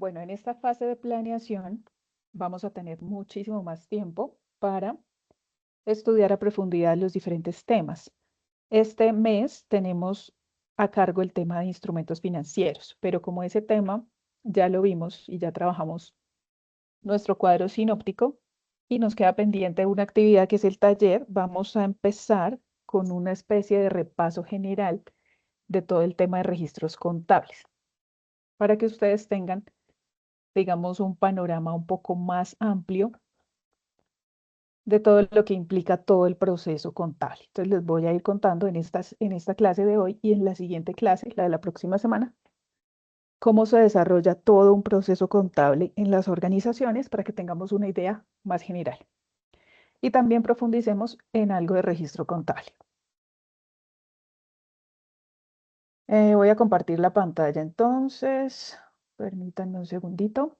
Bueno, en esta fase de planeación vamos a tener muchísimo más tiempo para estudiar a profundidad los diferentes temas. Este mes tenemos a cargo el tema de instrumentos financieros, pero como ese tema ya lo vimos y ya trabajamos nuestro cuadro sinóptico y nos queda pendiente una actividad que es el taller, vamos a empezar con una especie de repaso general de todo el tema de registros contables, para que ustedes tengan, digamos, un panorama un poco más amplio de todo lo que implica todo el proceso contable. Entonces les voy a ir contando en esta clase de hoy y en la siguiente clase, la de la próxima semana, cómo se desarrolla todo un proceso contable en las organizaciones para que tengamos una idea más general. Y también profundicemos en algo de registro contable. Voy a compartir la pantalla entonces. Permítanme un segundito.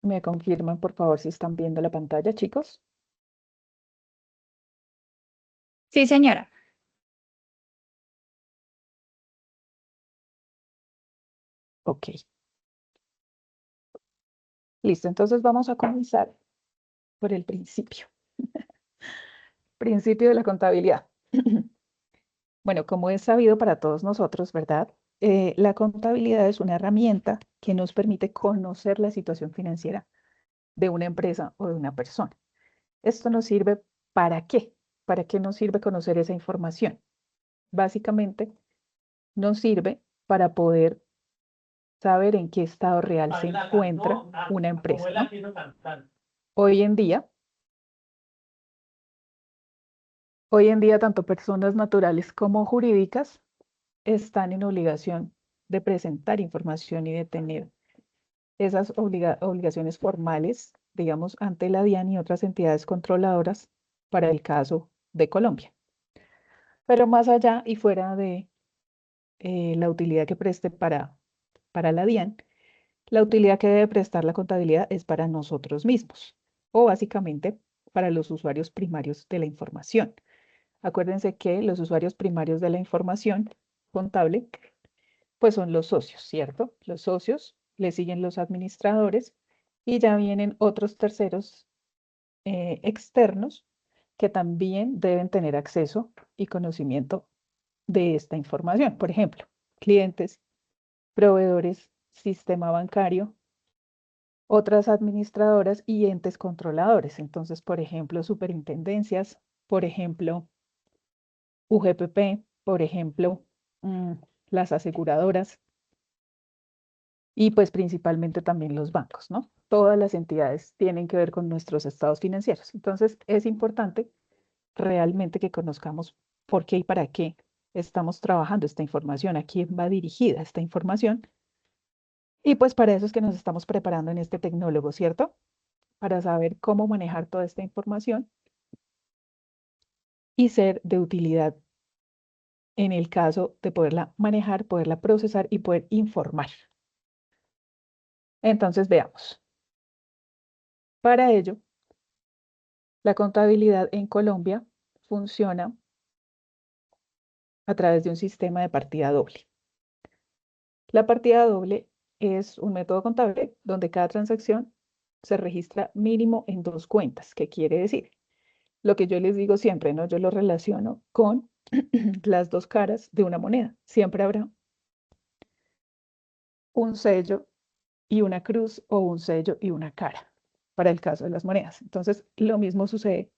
Me confirman, por favor, si están viendo la pantalla, chicos. Sí, señora. Ok. Listo, entonces vamos a comenzar por el principio. Principio de la contabilidad. Bueno, como es sabido para todos nosotros, ¿verdad? La contabilidad es una herramienta que nos permite conocer la situación financiera de una empresa o de una persona. ¿Esto nos sirve para qué? ¿Para qué nos sirve conocer esa información? Básicamente, nos sirve para poder saber en qué estado real se encuentra una empresa, ¿no? Hoy en día, tanto personas naturales como jurídicas están en obligación de presentar información y de tener esas obligaciones formales, digamos, ante la DIAN y otras entidades controladoras para el caso de Colombia. Pero más allá y fuera de la utilidad que preste para la DIAN, la utilidad que debe prestar la contabilidad es para nosotros mismos o básicamente para los usuarios primarios de la información. Acuérdense que los usuarios primarios de la información contable pues son los socios, ¿cierto? Los socios, le siguen los administradores y ya vienen otros terceros externos que también deben tener acceso y conocimiento de esta información. Por ejemplo, clientes, proveedores, sistema bancario, otras administradoras y entes controladores. Entonces, por ejemplo, superintendencias, por ejemplo, UGPP, por ejemplo, las aseguradoras y pues principalmente también los bancos, ¿no? Todas las entidades tienen que ver con nuestros estados financieros. Entonces, es importante realmente que conozcamos por qué y para qué estamos trabajando esta información, a quién va dirigida esta información. Y pues para eso es que nos estamos preparando en este tecnólogo, ¿cierto? Para saber cómo manejar toda esta información y ser de utilidad en el caso de poderla manejar, poderla procesar y poder informar. Entonces, veamos. Para ello, la contabilidad en Colombia funciona a través de un sistema de partida doble. La partida doble es un método contable donde cada transacción se registra mínimo en dos cuentas. ¿Qué quiere decir? Lo que yo les digo siempre, ¿no? Yo lo relaciono con las dos caras de una moneda. Siempre habrá un sello y una cruz o un sello y una cara para el caso de las monedas. Entonces, lo mismo sucede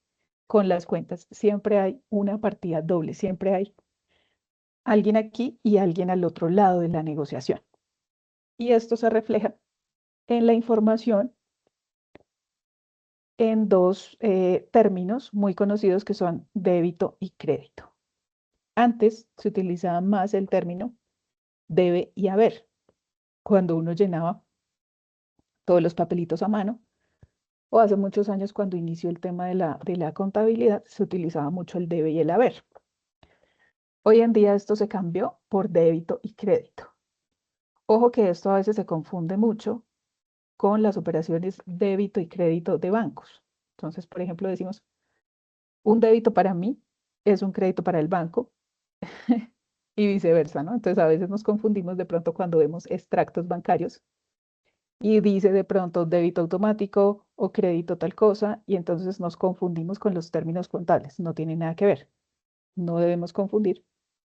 con las cuentas. Siempre hay una partida doble, siempre hay alguien aquí y alguien al otro lado de la negociación. Y esto se refleja en la información en dos términos muy conocidos que son débito y crédito. Antes se utilizaba más el término debe y haber, cuando uno llenaba todos los papelitos a mano, o hace muchos años cuando inició el tema de la contabilidad, se utilizaba mucho el debe y el haber. Hoy en día esto se cambió por débito y crédito. Ojo que esto a veces se confunde mucho con las operaciones débito y crédito de bancos. Entonces, por ejemplo, decimos, un débito para mí es un crédito para el banco y viceversa, ¿no? Entonces, a veces nos confundimos de pronto cuando vemos extractos bancarios y dice de pronto débito automático o crédito tal cosa, y entonces nos confundimos con los términos contables. No tiene nada que ver. No debemos confundir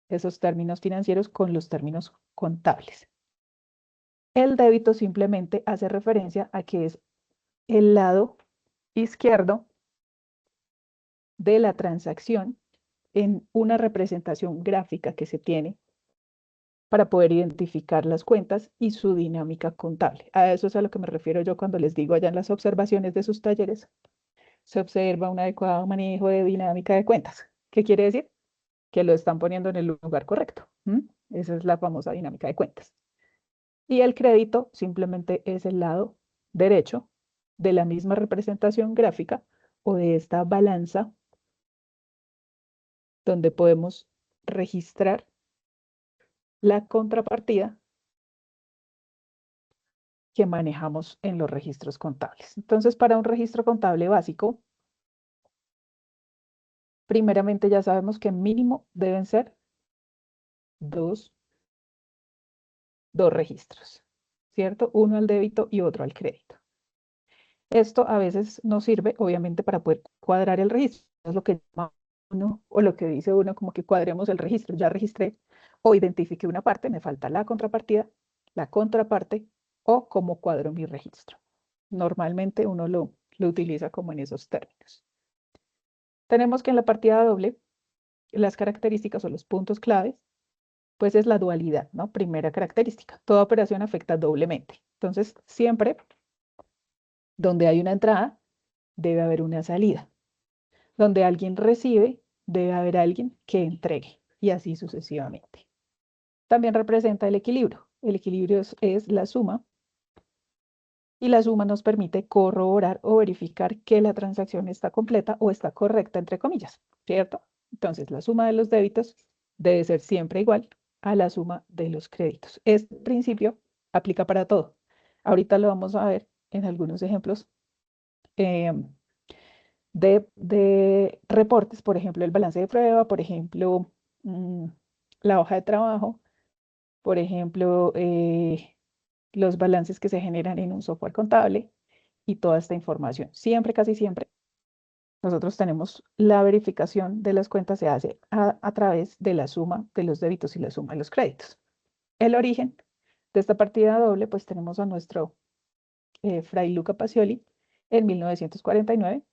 esos términos financieros con los términos contables. El débito simplemente hace referencia a que es el lado izquierdo de la transacción en una representación gráfica que se tiene para poder identificar las cuentas y su dinámica contable. A eso es a lo que me refiero yo cuando les digo allá en las observaciones de sus talleres. Se observa un adecuado manejo de dinámica de cuentas. ¿Qué quiere decir? Que lo están poniendo en el lugar correcto. Esa es la famosa dinámica de cuentas. Y el crédito simplemente es el lado derecho de la misma representación gráfica o de esta balanza donde podemos registrar la contrapartida que manejamos en los registros contables. Entonces, para un registro contable básico, primeramente ya sabemos que mínimo deben ser dos registros, ¿cierto? Uno al débito y otro al crédito. Esto a veces nos sirve, obviamente, para poder cuadrar el registro. Es lo que llama uno o lo que dice uno como que cuadremos el registro. Ya registré o identifiqué una parte, me falta la contrapartida, la contraparte o cómo cuadro mi registro. Normalmente uno lo utiliza como en esos términos. Tenemos que en la partida doble, las características o los puntos claves, pues es la dualidad, ¿no? Primera característica, toda operación afecta doblemente. Entonces, siempre donde hay una entrada, debe haber una salida. Donde alguien recibe, debe haber alguien que entregue, y así sucesivamente. También representa el equilibrio. El equilibrio es la suma, y la suma nos permite corroborar o verificar que la transacción está completa o está correcta, entre comillas, ¿cierto? Entonces, la suma de los débitos debe ser siempre igual a la suma de los créditos. Este principio aplica para todo. Ahorita lo vamos a ver en algunos ejemplos de reportes, por ejemplo, el balance de prueba, por ejemplo, la hoja de trabajo, por ejemplo, los balances que se generan en un software contable y toda esta información. Siempre, casi siempre, nosotros tenemos la verificación de las cuentas se hace a través de la suma de los débitos y la suma de los créditos. El origen de esta partida doble, pues tenemos a nuestro Fray Luca Pacioli en 1949,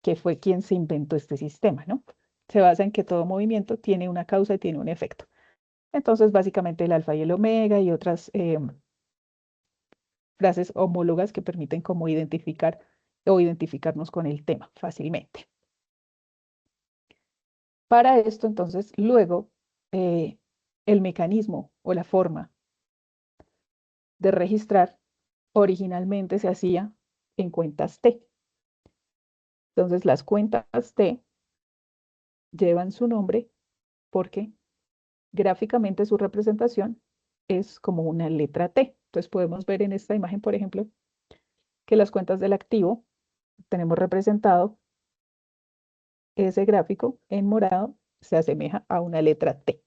que fue quien se inventó este sistema, ¿no? Se basa en que todo movimiento tiene una causa y tiene un efecto. Entonces, básicamente el alfa y el omega y otras frases homólogas que permiten como identificar o identificarnos con el tema fácilmente. Para esto, entonces, luego, el mecanismo o la forma de registrar originalmente se hacía en cuentas T. Entonces, las cuentas T llevan su nombre porque gráficamente su representación es como una letra T. Entonces podemos ver en esta imagen, por ejemplo, que las cuentas del activo tenemos representado ese gráfico en morado, se asemeja a una letra T.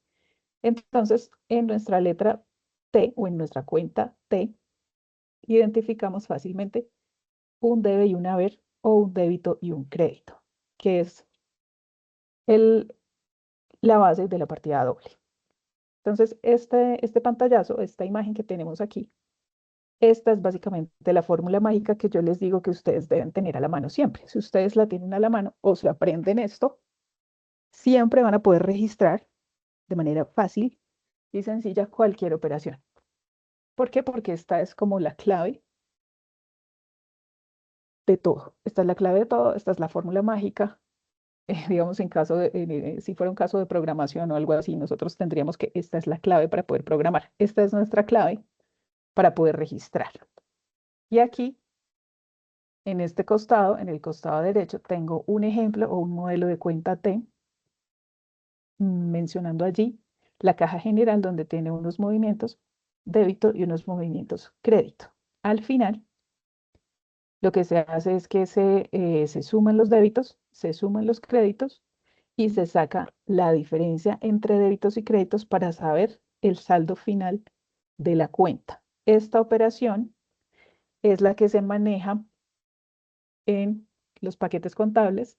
Entonces, en nuestra letra T o en nuestra cuenta T, identificamos fácilmente un debe y un haber o un débito y un crédito, que es la base de la partida doble. Entonces, este pantallazo, esta imagen que tenemos aquí, esta es básicamente la fórmula mágica que yo les digo que ustedes deben tener a la mano siempre. Si ustedes la tienen a la mano o se aprenden esto, siempre van a poder registrar de manera fácil y sencilla cualquier operación. ¿Por qué? Porque esta es como la clave de todo. Esta es la clave de todo, esta es la fórmula mágica. Digamos, en caso de, si fuera un caso de programación o algo así, nosotros tendríamos que esta es la clave para poder programar. Esta es nuestra clave para poder registrar. Y aquí, en este costado, en el costado derecho, tengo un ejemplo o un modelo de cuenta T, mencionando allí la caja general donde tiene unos movimientos débito y unos movimientos crédito. Al final, lo que se hace es que se suman los débitos, se suman los créditos y se saca la diferencia entre débitos y créditos para saber el saldo final de la cuenta. Esta operación es la que se maneja en los paquetes contables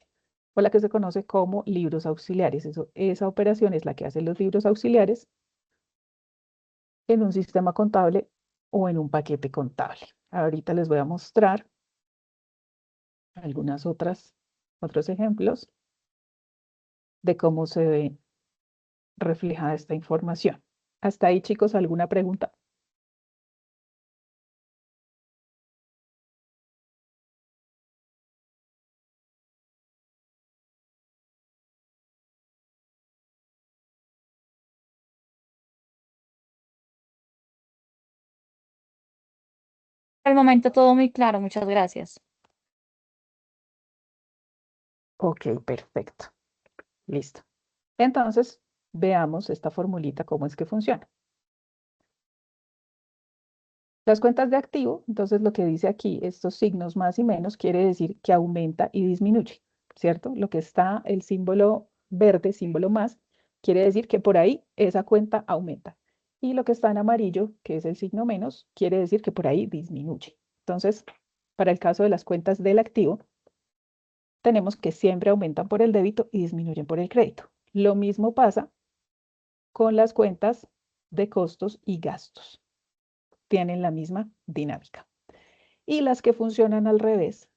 o la que se conoce como libros auxiliares. Esa operación es la que hacen los libros auxiliares en un sistema contable o en un paquete contable. Ahorita les voy a mostrar otros ejemplos de cómo se ve reflejada esta información. Hasta ahí, chicos, ¿alguna pregunta? Por el momento todo muy claro, muchas gracias. Ok, perfecto. Listo. Entonces, veamos esta formulita, cómo es que funciona. Las cuentas de activo, entonces lo que dice aquí, estos signos más y menos, quiere decir que aumenta y disminuye, ¿cierto? Lo que está, el símbolo verde, símbolo más, quiere decir que por ahí esa cuenta aumenta. Y lo que está en amarillo, que es el signo menos, quiere decir que por ahí disminuye. Entonces, para el caso de las cuentas del activo, tenemos que siempre aumentan por el débito y disminuyen por el crédito. Lo mismo pasa con las cuentas de costos y gastos. Tienen la misma dinámica. Y las que funcionan al revés,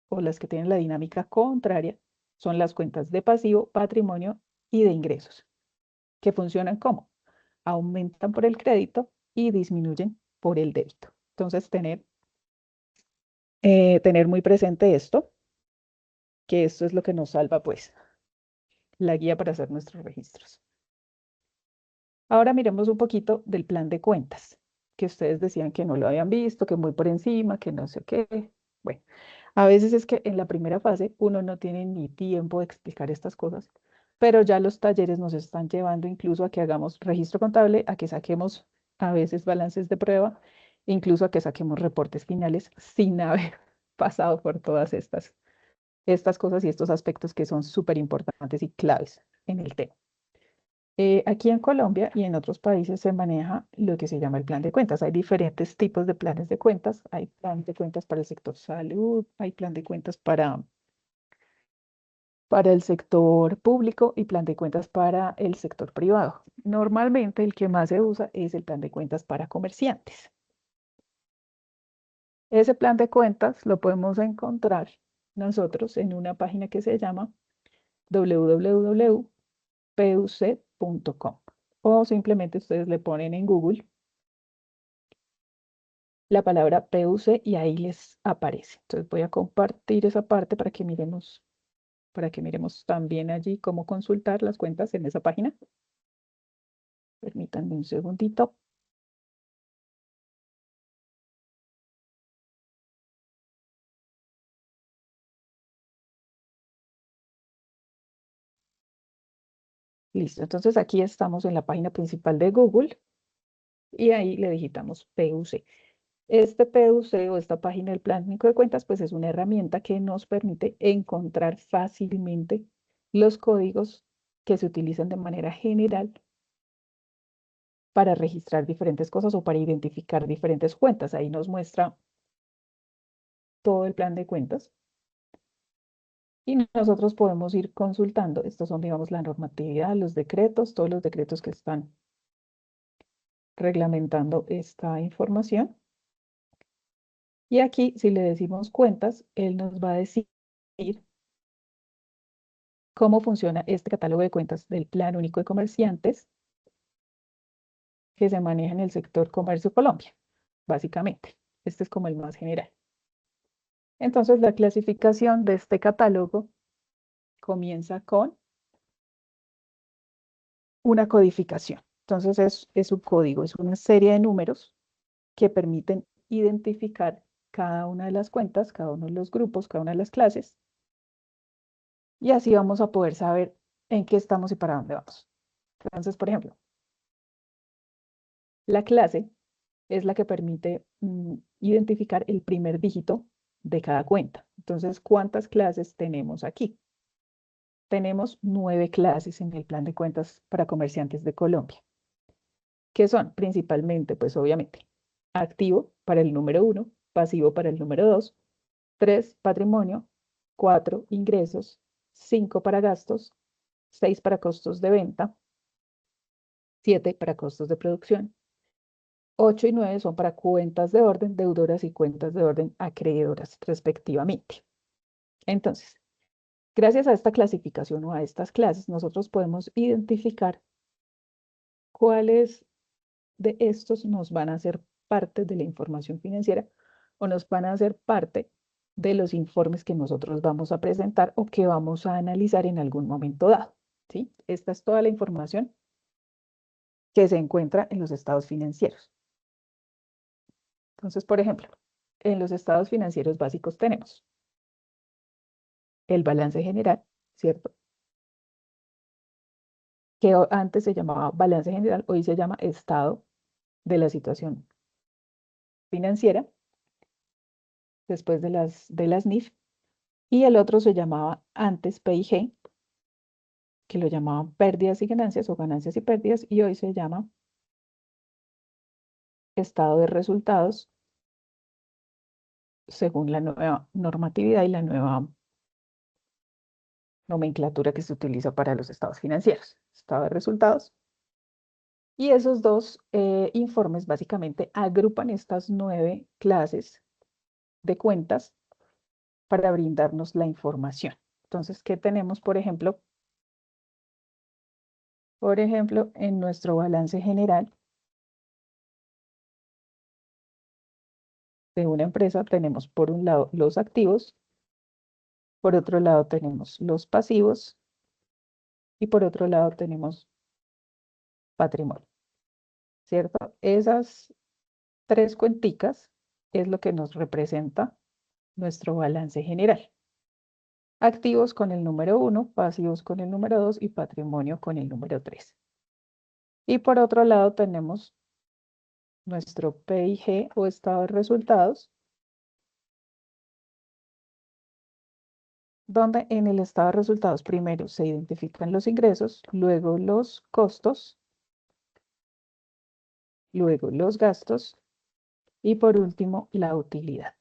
o las que tienen la dinámica contraria, son las cuentas de pasivo, patrimonio y de ingresos, que funcionan como aumentan por el crédito y disminuyen por el débito. Entonces, tener muy presente esto, que esto es lo que nos salva, pues, la guía para hacer nuestros registros. Ahora miremos un poquito del plan de cuentas, que ustedes decían que no lo habían visto, que muy por encima, que no sé qué. Bueno, a veces es que en la primera fase uno no tiene ni tiempo de explicar estas cosas, pero ya los talleres nos están llevando incluso a que hagamos registro contable, a que saquemos a veces balances de prueba, incluso a que saquemos reportes finales sin haber pasado por todas estas cosas y estos aspectos que son súper importantes y claves en el tema. Aquí en Colombia y en otros países se maneja lo que se llama el plan de cuentas. Hay diferentes tipos de planes de cuentas. Hay plan de cuentas para el sector salud, hay plan de cuentas para el sector público y plan de cuentas para el sector privado. Normalmente el que más se usa es el plan de cuentas para comerciantes. Ese plan de cuentas lo podemos encontrar nosotros en una página que se llama www.puc.com o simplemente ustedes le ponen en Google la palabra PUC y ahí les aparece. Entonces voy a compartir esa parte para que miremos también allí cómo consultar las cuentas en esa página. Permítanme un segundito. Listo, entonces aquí estamos en la página principal de Google y ahí le digitamos PUC. Este PUC o esta página del Plan Único de Cuentas, pues es una herramienta que nos permite encontrar fácilmente los códigos que se utilizan de manera general para registrar diferentes cosas o para identificar diferentes cuentas. Ahí nos muestra todo el plan de cuentas y nosotros podemos ir consultando. Estos son, digamos, la normatividad, los decretos, todos los decretos que están reglamentando esta información. Y aquí, si le decimos cuentas, él nos va a decir cómo funciona este catálogo de cuentas del Plan Único de Comerciantes que se maneja en el sector comercio Colombia, básicamente. Este es como el más general. Entonces, la clasificación de este catálogo comienza con una codificación. Entonces, es un código, es una serie de números que permiten identificar cada una de las cuentas, cada uno de los grupos, cada una de las clases. Y así vamos a poder saber en qué estamos y para dónde vamos. Entonces, por ejemplo, la clase es la que permite identificar el primer dígito de cada cuenta. Entonces, ¿cuántas clases tenemos aquí? Tenemos 9 clases en el plan de cuentas para comerciantes de Colombia, que son principalmente, pues obviamente, activo para el número 1, pasivo para el número 2, 3, patrimonio, 4, ingresos, 5 para gastos, 6 para costos de venta, 7 para costos de producción, 8 y 9 son para cuentas de orden deudoras y cuentas de orden acreedoras, respectivamente. Entonces, gracias a esta clasificación o a estas clases, nosotros podemos identificar cuáles de estos nos van a hacer parte de la información financiera o nos van a hacer parte de los informes que nosotros vamos a presentar o que vamos a analizar en algún momento dado, ¿sí? Esta es toda la información que se encuentra en los estados financieros. Entonces, por ejemplo, en los estados financieros básicos tenemos el balance general, ¿cierto? Que antes se llamaba balance general, hoy se llama estado de la situación financiera, después de las NIF, y el otro se llamaba antes PIG, que lo llamaban pérdidas y ganancias o ganancias y pérdidas, y hoy se llama estado de resultados según la nueva normatividad y la nueva nomenclatura que se utiliza para los estados financieros. Estado de resultados. Y esos dos informes básicamente agrupan estas 9 clases de cuentas para brindarnos la información. Entonces, ¿qué tenemos, por ejemplo? Por ejemplo, en nuestro balance general de una empresa tenemos por un lado los activos, por otro lado tenemos los pasivos y por otro lado tenemos patrimonio, ¿cierto? Esas 3 cuenticas es lo que nos representa nuestro balance general. Activos con el número 1, pasivos con el número 2 y patrimonio con el número 3. Y por otro lado tenemos nuestro PIG o estado de resultados, donde en el estado de resultados primero se identifican los ingresos, luego los costos, luego los gastos y por último la utilidad.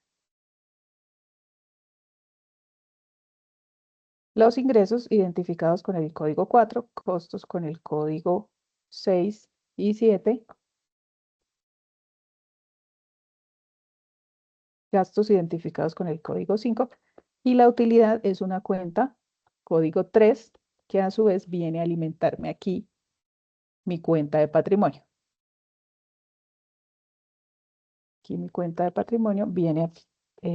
Los ingresos identificados con el código 4, costos con el código 6 y 7, gastos identificados con el código 5 y la utilidad es una cuenta código 3 que a su vez viene a alimentarme aquí mi cuenta de patrimonio. Aquí mi cuenta de patrimonio viene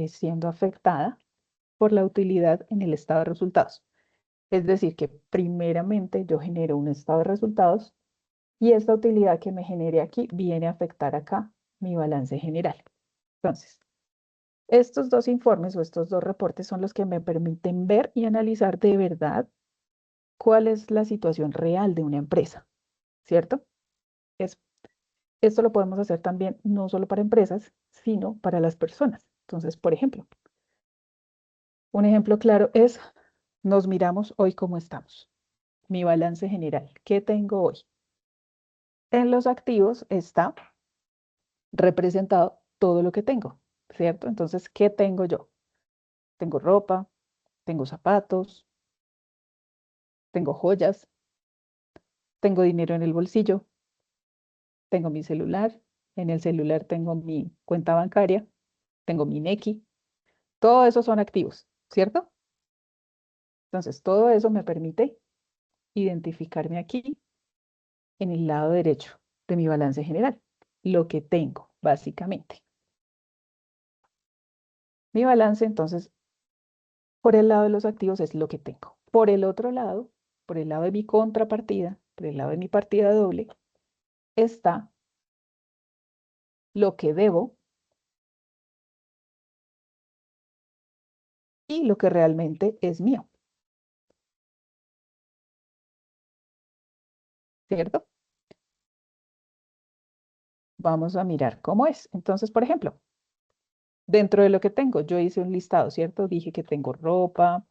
siendo afectada por la utilidad en el estado de resultados. Es decir, que primeramente yo genero un estado de resultados y esta utilidad que me genere aquí viene a afectar acá mi balance general. Entonces, estos dos informes o estos dos reportes son los que me permiten ver y analizar de verdad cuál es la situación real de una empresa, ¿cierto? Es, esto lo podemos hacer también no solo para empresas, sino para las personas. Entonces, por ejemplo, un ejemplo claro es, nos miramos hoy cómo estamos. Mi balance general, ¿qué tengo hoy? En los activos está representado todo lo que tengo, ¿cierto? Entonces, ¿qué tengo yo? Tengo ropa, tengo zapatos, tengo joyas, tengo dinero en el bolsillo, tengo mi celular, en el celular tengo mi cuenta bancaria, tengo mi Nequi, todo eso son activos, ¿cierto? Entonces, todo eso me permite identificarme aquí en el lado derecho de mi balance general, lo que tengo, básicamente. Mi balance, entonces, por el lado de los activos es lo que tengo. Por el otro lado, por el lado de mi contrapartida, por el lado de mi partida doble, está lo que debo y lo que realmente es mío, ¿cierto? vamos a mirar cómo es. Entonces, por ejemplo, dentro de lo que tengo, yo hice un listado, ¿cierto? Dije que tengo ropa,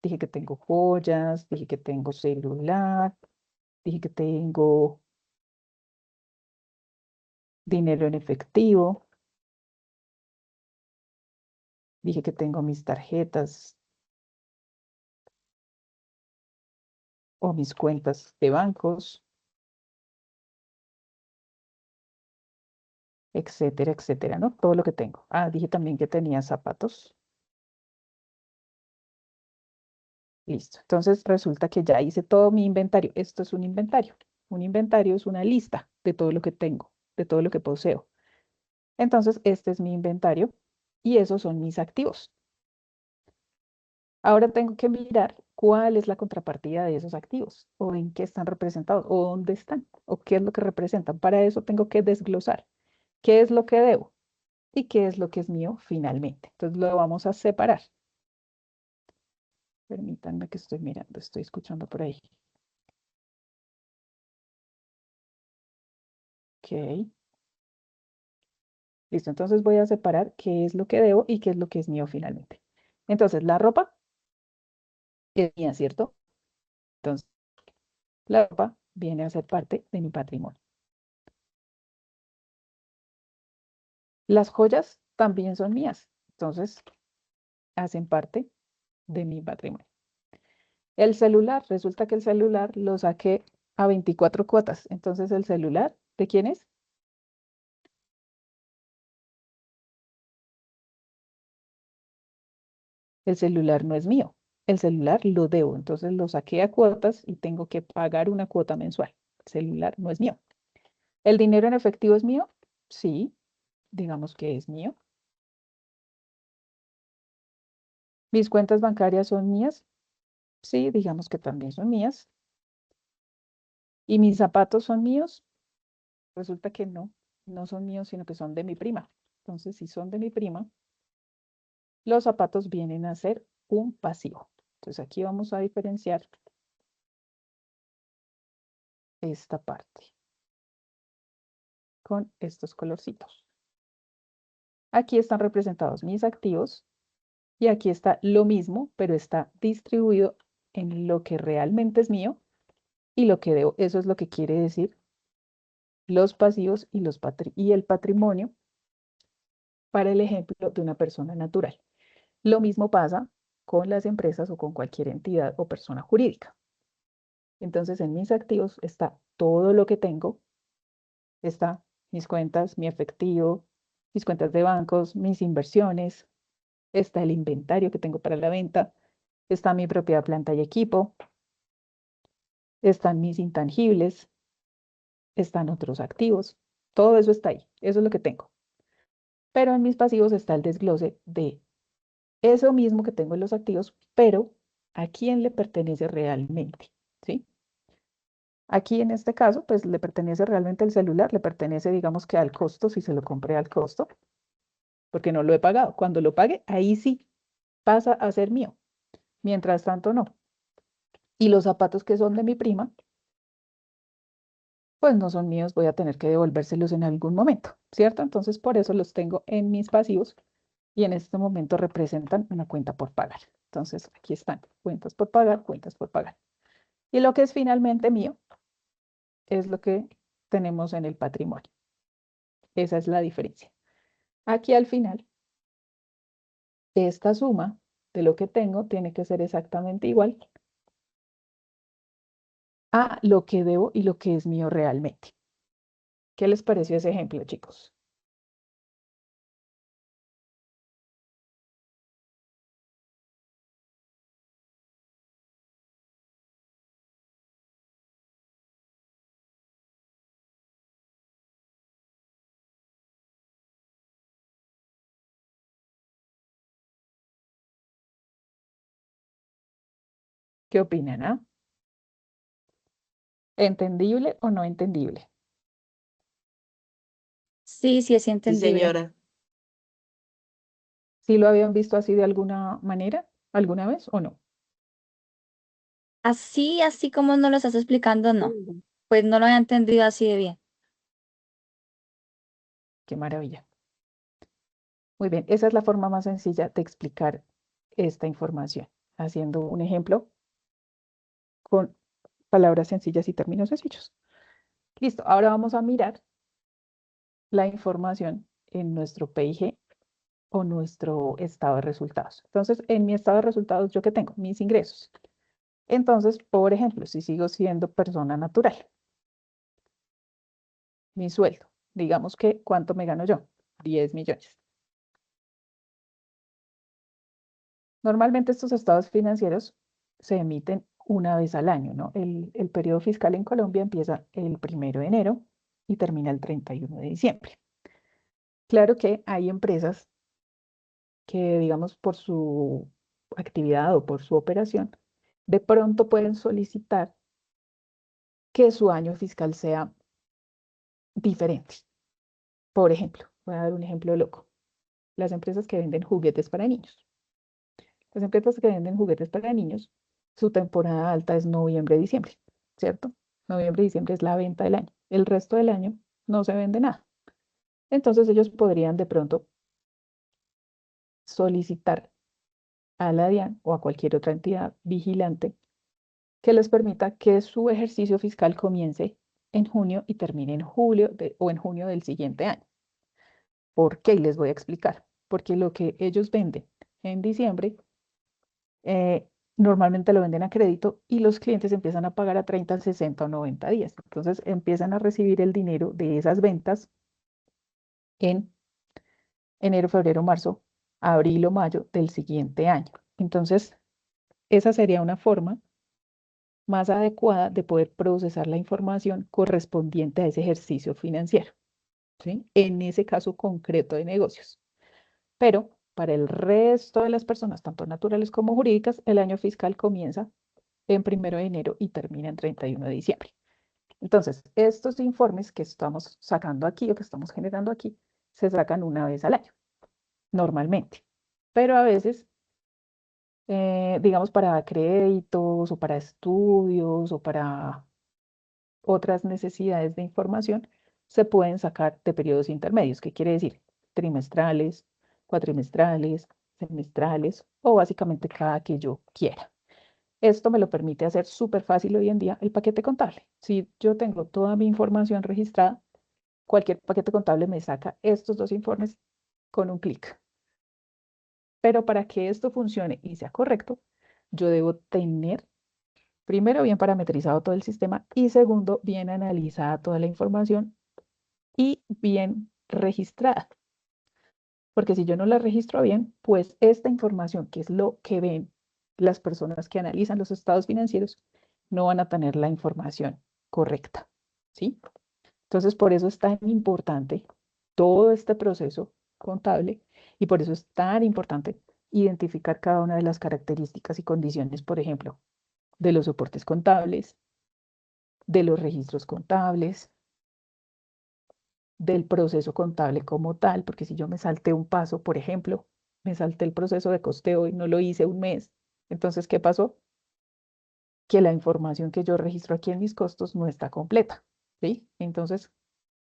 dije que tengo joyas, dije que tengo celular, dije que tengo dinero en efectivo, dije que tengo mis tarjetas o mis cuentas de bancos, etcétera, etcétera, ¿no? Todo lo que tengo. Ah, dije también que tenía zapatos. Listo. Entonces resulta que ya hice todo mi inventario. Esto es un inventario. Un inventario es una lista de todo lo que tengo, de todo lo que poseo. Entonces, este es mi inventario y esos son mis activos. Ahora tengo que mirar cuál es la contrapartida de esos activos, o en qué están representados, o dónde están, o qué es lo que representan. Para eso tengo que desglosar qué es lo que debo y qué es lo que es mío finalmente. Entonces lo vamos a separar. Permítanme que estoy mirando, estoy escuchando por ahí. Ok. Listo, entonces voy a separar qué es lo que debo y qué es lo que es mío finalmente. Entonces, la ropa es mía, ¿cierto? Entonces, la ropa viene a ser parte de mi patrimonio. Las joyas también son mías, entonces hacen parte de mi patrimonio. El celular, resulta que el celular lo saqué a 24 cuotas, entonces el celular, ¿de quién es? El celular no es mío, el celular lo debo, entonces lo saqué a cuotas y tengo que pagar una cuota mensual. El celular no es mío. ¿El dinero en efectivo es mío? Sí, digamos que es mío. ¿Mis cuentas bancarias son mías? Sí, digamos que también son mías. ¿Y mis zapatos son míos? Resulta que no, no son míos, sino que son de mi prima. Entonces, si son de mi prima, los zapatos vienen a ser un pasivo. Entonces, aquí vamos a diferenciar esta parte con estos colorcitos. Aquí están representados mis activos y aquí está lo mismo, pero está distribuido en lo que realmente es mío y lo que debo. Eso es lo que quiere decir los pasivos y, y el patrimonio para el ejemplo de una persona natural. Lo mismo pasa con las empresas o con cualquier entidad o persona jurídica. Entonces, en mis activos está todo lo que tengo, está mis cuentas, mi efectivo, mis cuentas de bancos, mis inversiones, está el inventario que tengo para la venta, está mi propiedad, planta y equipo, están mis intangibles, están otros activos, todo eso está ahí, eso es lo que tengo. Pero en mis pasivos está el desglose de eso mismo que tengo en los activos, pero ¿a quién le pertenece realmente? ¿Sí? Aquí en este caso, pues le pertenece realmente el celular, le pertenece, digamos que al costo, si se lo compré al costo, porque no lo he pagado. Cuando lo pague, ahí sí pasa a ser mío. Mientras tanto, no. Y los zapatos que son de mi prima, pues no son míos, voy a tener que devolvérselos en algún momento, ¿cierto? Entonces, por eso los tengo en mis pasivos y en este momento representan una cuenta por pagar. Entonces, aquí están, cuentas por pagar, cuentas por pagar. Y lo que es finalmente mío es lo que tenemos en el patrimonio. Esa es la diferencia. Aquí al final, esta suma de lo que tengo tiene que ser exactamente igual a lo que debo y lo que es mío realmente. ¿Qué les pareció ese ejemplo, chicos? ¿Qué opinan, ah? ¿Entendible o no entendible? Sí, sí, es Sí, entendible. señora. ¿Sí lo habían visto así de alguna manera, alguna vez o no? Así, así como nos lo estás explicando, no. Mm. Pues no lo había entendido así de bien. Qué maravilla. Muy bien, esa es la forma más sencilla de explicar esta información, haciendo un ejemplo con palabras sencillas y términos sencillos. Listo, ahora vamos a mirar la información en nuestro PIG o nuestro estado de resultados. Entonces, en mi estado de resultados, ¿yo qué tengo? Mis ingresos. Entonces, por ejemplo, si sigo siendo persona natural, mi sueldo, digamos que, ¿cuánto me gano yo? 10 millones. Normalmente estos estados financieros se emiten una vez al año, ¿no? El periodo fiscal en Colombia empieza el 1 de enero y termina el 31 de diciembre. Claro que hay empresas que, digamos, por su actividad o por su operación, de pronto pueden solicitar que su año fiscal sea diferente. Por ejemplo, voy a dar un ejemplo loco. Las empresas que venden juguetes para niños. Las empresas que venden juguetes para niños, su temporada alta es noviembre-diciembre, ¿cierto? Noviembre-diciembre es la venta del año. El resto del año no se vende nada. Entonces ellos podrían de pronto solicitar a la DIAN o a cualquier otra entidad vigilante que les permita que su ejercicio fiscal comience en junio y termine en julio o en junio del siguiente año. ¿Por qué? Y les voy a explicar. Porque lo que ellos venden en diciembre, normalmente lo venden a crédito y los clientes empiezan a pagar a 30, 60 o 90 días. Entonces empiezan a recibir el dinero de esas ventas en enero, febrero, marzo, abril o mayo del siguiente año. Entonces, esa sería una forma más adecuada de poder procesar la información correspondiente a ese ejercicio financiero, ¿sí? En ese caso concreto de negocios. Pero para el resto de las personas, tanto naturales como jurídicas, el año fiscal comienza en 1 de enero y termina en 31 de diciembre. Entonces, estos informes que estamos sacando aquí o que estamos generando aquí, se sacan una vez al año, normalmente. Pero a veces, digamos, para créditos o para estudios o para otras necesidades de información, se pueden sacar de periodos intermedios. ¿Qué quiere decir? Trimestrales, cuatrimestrales, semestrales o básicamente cada que yo quiera. Esto me lo permite hacer súper fácil hoy en día el paquete contable. Si yo tengo toda mi información registrada, cualquier paquete contable me saca estos dos informes con un clic. Pero para que esto funcione y sea correcto, yo debo tener, primero, bien parametrizado todo el sistema y segundo, bien analizada toda la información y bien registrada. Porque si yo no la registro bien, pues esta información, que es lo que ven las personas que analizan los estados financieros, no van a tener la información correcta, ¿sí? Entonces, por eso es tan importante todo este proceso contable y por eso es tan importante identificar cada una de las características y condiciones, por ejemplo, de los soportes contables, de los registros contables, del proceso contable como tal, porque si yo me salté un paso, por ejemplo, me salté el proceso de costeo y no lo hice un mes, entonces, ¿qué pasó? Que la información que yo registro aquí en mis costos no está completa, ¿sí? Entonces,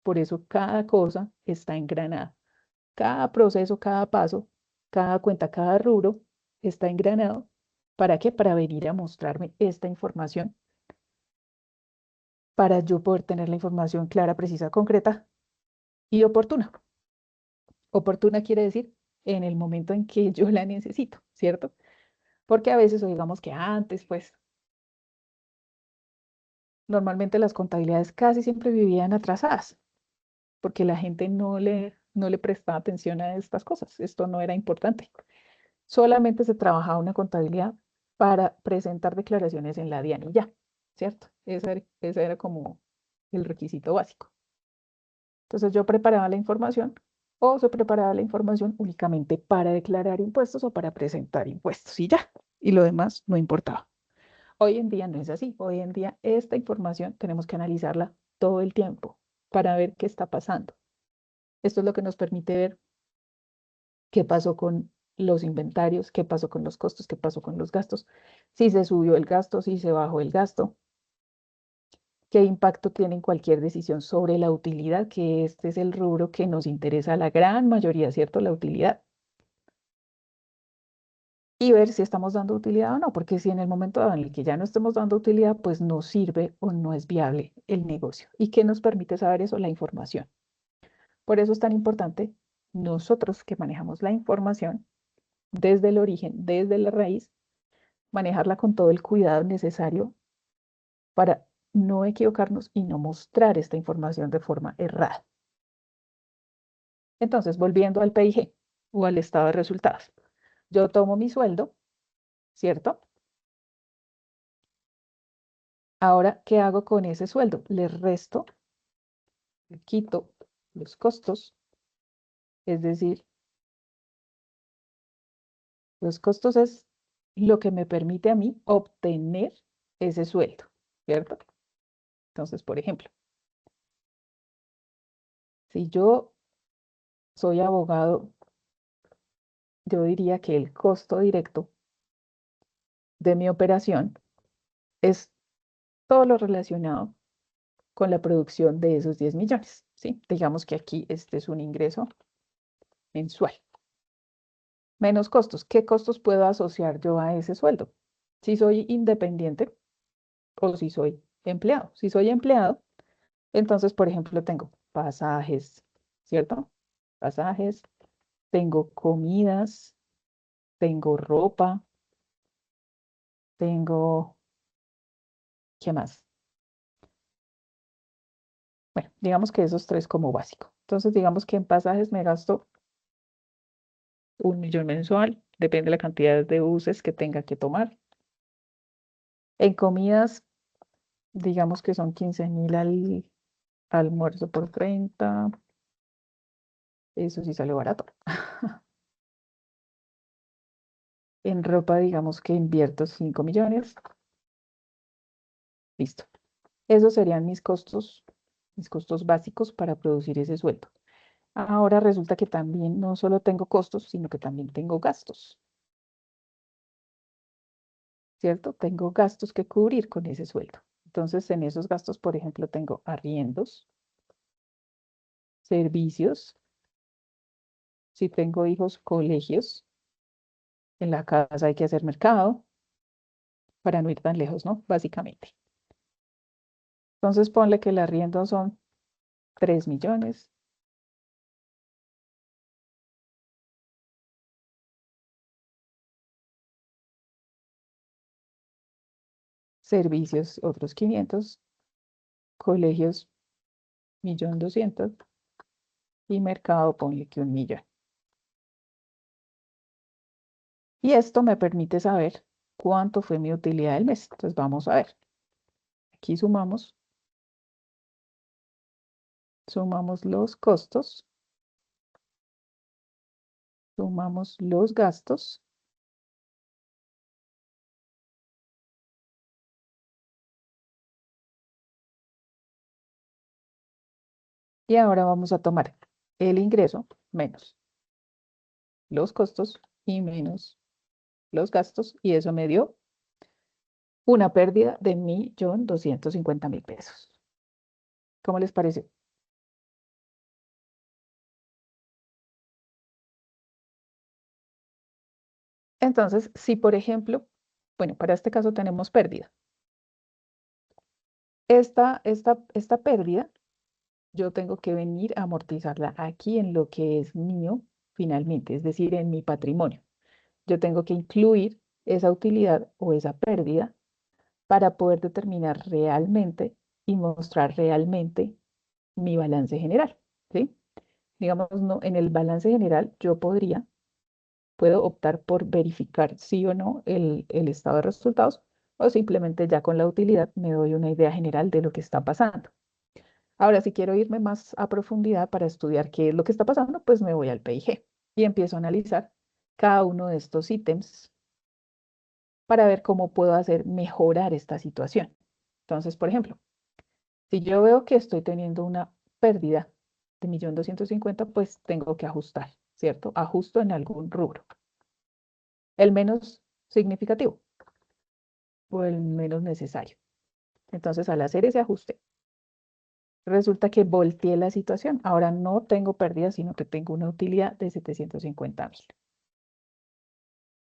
por eso cada cosa está engranada. Cada proceso, cada paso, cada cuenta, cada rubro está engranado. ¿Para qué? Para venir a mostrarme esta información, para yo poder tener la información clara, precisa, concreta y oportuna. Oportuna quiere decir en el momento en que yo la necesito, ¿cierto? Porque a veces, o digamos que antes, pues, normalmente las contabilidades casi siempre vivían atrasadas, porque la gente no le prestaba atención a estas cosas. Esto no era importante. Solamente se trabajaba una contabilidad para presentar declaraciones en la DIAN y ya, ¿cierto? Ese era como el requisito básico. Entonces yo preparaba la información o se preparaba la información únicamente para declarar impuestos o para presentar impuestos y ya. Y lo demás no importaba. Hoy en día no es así. Hoy en día esta información tenemos que analizarla todo el tiempo para ver qué está pasando. Esto es lo que nos permite ver qué pasó con los inventarios, qué pasó con los costos, qué pasó con los gastos, si se subió el gasto, si se bajó el gasto. ¿Qué impacto tiene en cualquier decisión sobre la utilidad? Que este es el rubro que nos interesa a la gran mayoría, ¿cierto? La utilidad. Y ver si estamos dando utilidad o no, porque si en el momento dado en el que ya no estemos dando utilidad, pues no sirve o no es viable el negocio. ¿Y qué nos permite saber eso? La información. Por eso es tan importante nosotros que manejamos la información desde el origen, desde la raíz, manejarla con todo el cuidado necesario para no equivocarnos y no mostrar esta información de forma errada. Entonces, volviendo al PIG o al estado de resultados, yo tomo mi sueldo, ¿cierto? Ahora, ¿qué hago con ese sueldo? Le resto, le quito los costos, es decir, los costos es lo que me permite a mí obtener ese sueldo, ¿cierto? Entonces, por ejemplo, si yo soy abogado, yo diría que el costo directo de mi operación es todo lo relacionado con la producción de esos 10 millones, ¿sí? Digamos que aquí este es un ingreso mensual. Menos costos. ¿Qué costos puedo asociar yo a ese sueldo? Si soy independiente o si soy empleado. Si soy empleado, entonces, por ejemplo, tengo pasajes, ¿cierto? Pasajes, tengo comidas, tengo ropa, tengo, ¿qué más? Bueno, digamos que esos tres como básico. Entonces, digamos que en pasajes me gasto 1 millón mensual, depende de la cantidad de buses que tenga que tomar. En comidas, digamos que son 15.000 al almuerzo por 30. Eso sí sale barato. En ropa, digamos que invierto 5 millones. Listo. Esos serían mis costos básicos para producir ese sueldo. Ahora resulta que también no solo tengo costos, sino que también tengo gastos, ¿cierto? Tengo gastos que cubrir con ese sueldo. Entonces, en esos gastos, por ejemplo, tengo arriendos, servicios, si tengo hijos, colegios, en la casa hay que hacer mercado para no ir tan lejos, ¿no? Básicamente. Entonces, ponle que el arriendo son 3 millones, servicios otros 500, colegios 1.200.000 y mercado ponle que 1 millón. Y esto me permite saber cuánto fue mi utilidad del mes. Entonces, vamos a ver. Aquí sumamos los costos, sumamos los gastos y ahora vamos a tomar el ingreso menos los costos y menos los gastos y eso me dio una pérdida de 1.250.000 pesos. ¿Cómo les parece? Entonces, si por ejemplo, bueno, para este caso tenemos pérdida. Esta pérdida, yo tengo que venir a amortizarla aquí en lo que es mío finalmente, es decir, en mi patrimonio. Yo tengo que incluir esa utilidad o esa pérdida para poder determinar realmente y mostrar realmente mi balance general, ¿sí? Digamos, no, en el balance general yo puedo optar por verificar sí o no el estado de resultados o simplemente ya con la utilidad me doy una idea general de lo que está pasando. Ahora, si quiero irme más a profundidad para estudiar qué es lo que está pasando, pues me voy al PIG y empiezo a analizar cada uno de estos ítems para ver cómo puedo hacer mejorar esta situación. Entonces, por ejemplo, si yo veo que estoy teniendo una pérdida de 1.250.000, pues tengo que ajustar, ¿cierto? Ajusto en algún rubro. El menos significativo o el menos necesario. Entonces, al hacer ese ajuste, resulta que volteé la situación. Ahora no tengo pérdida, sino que tengo una utilidad de 750.000.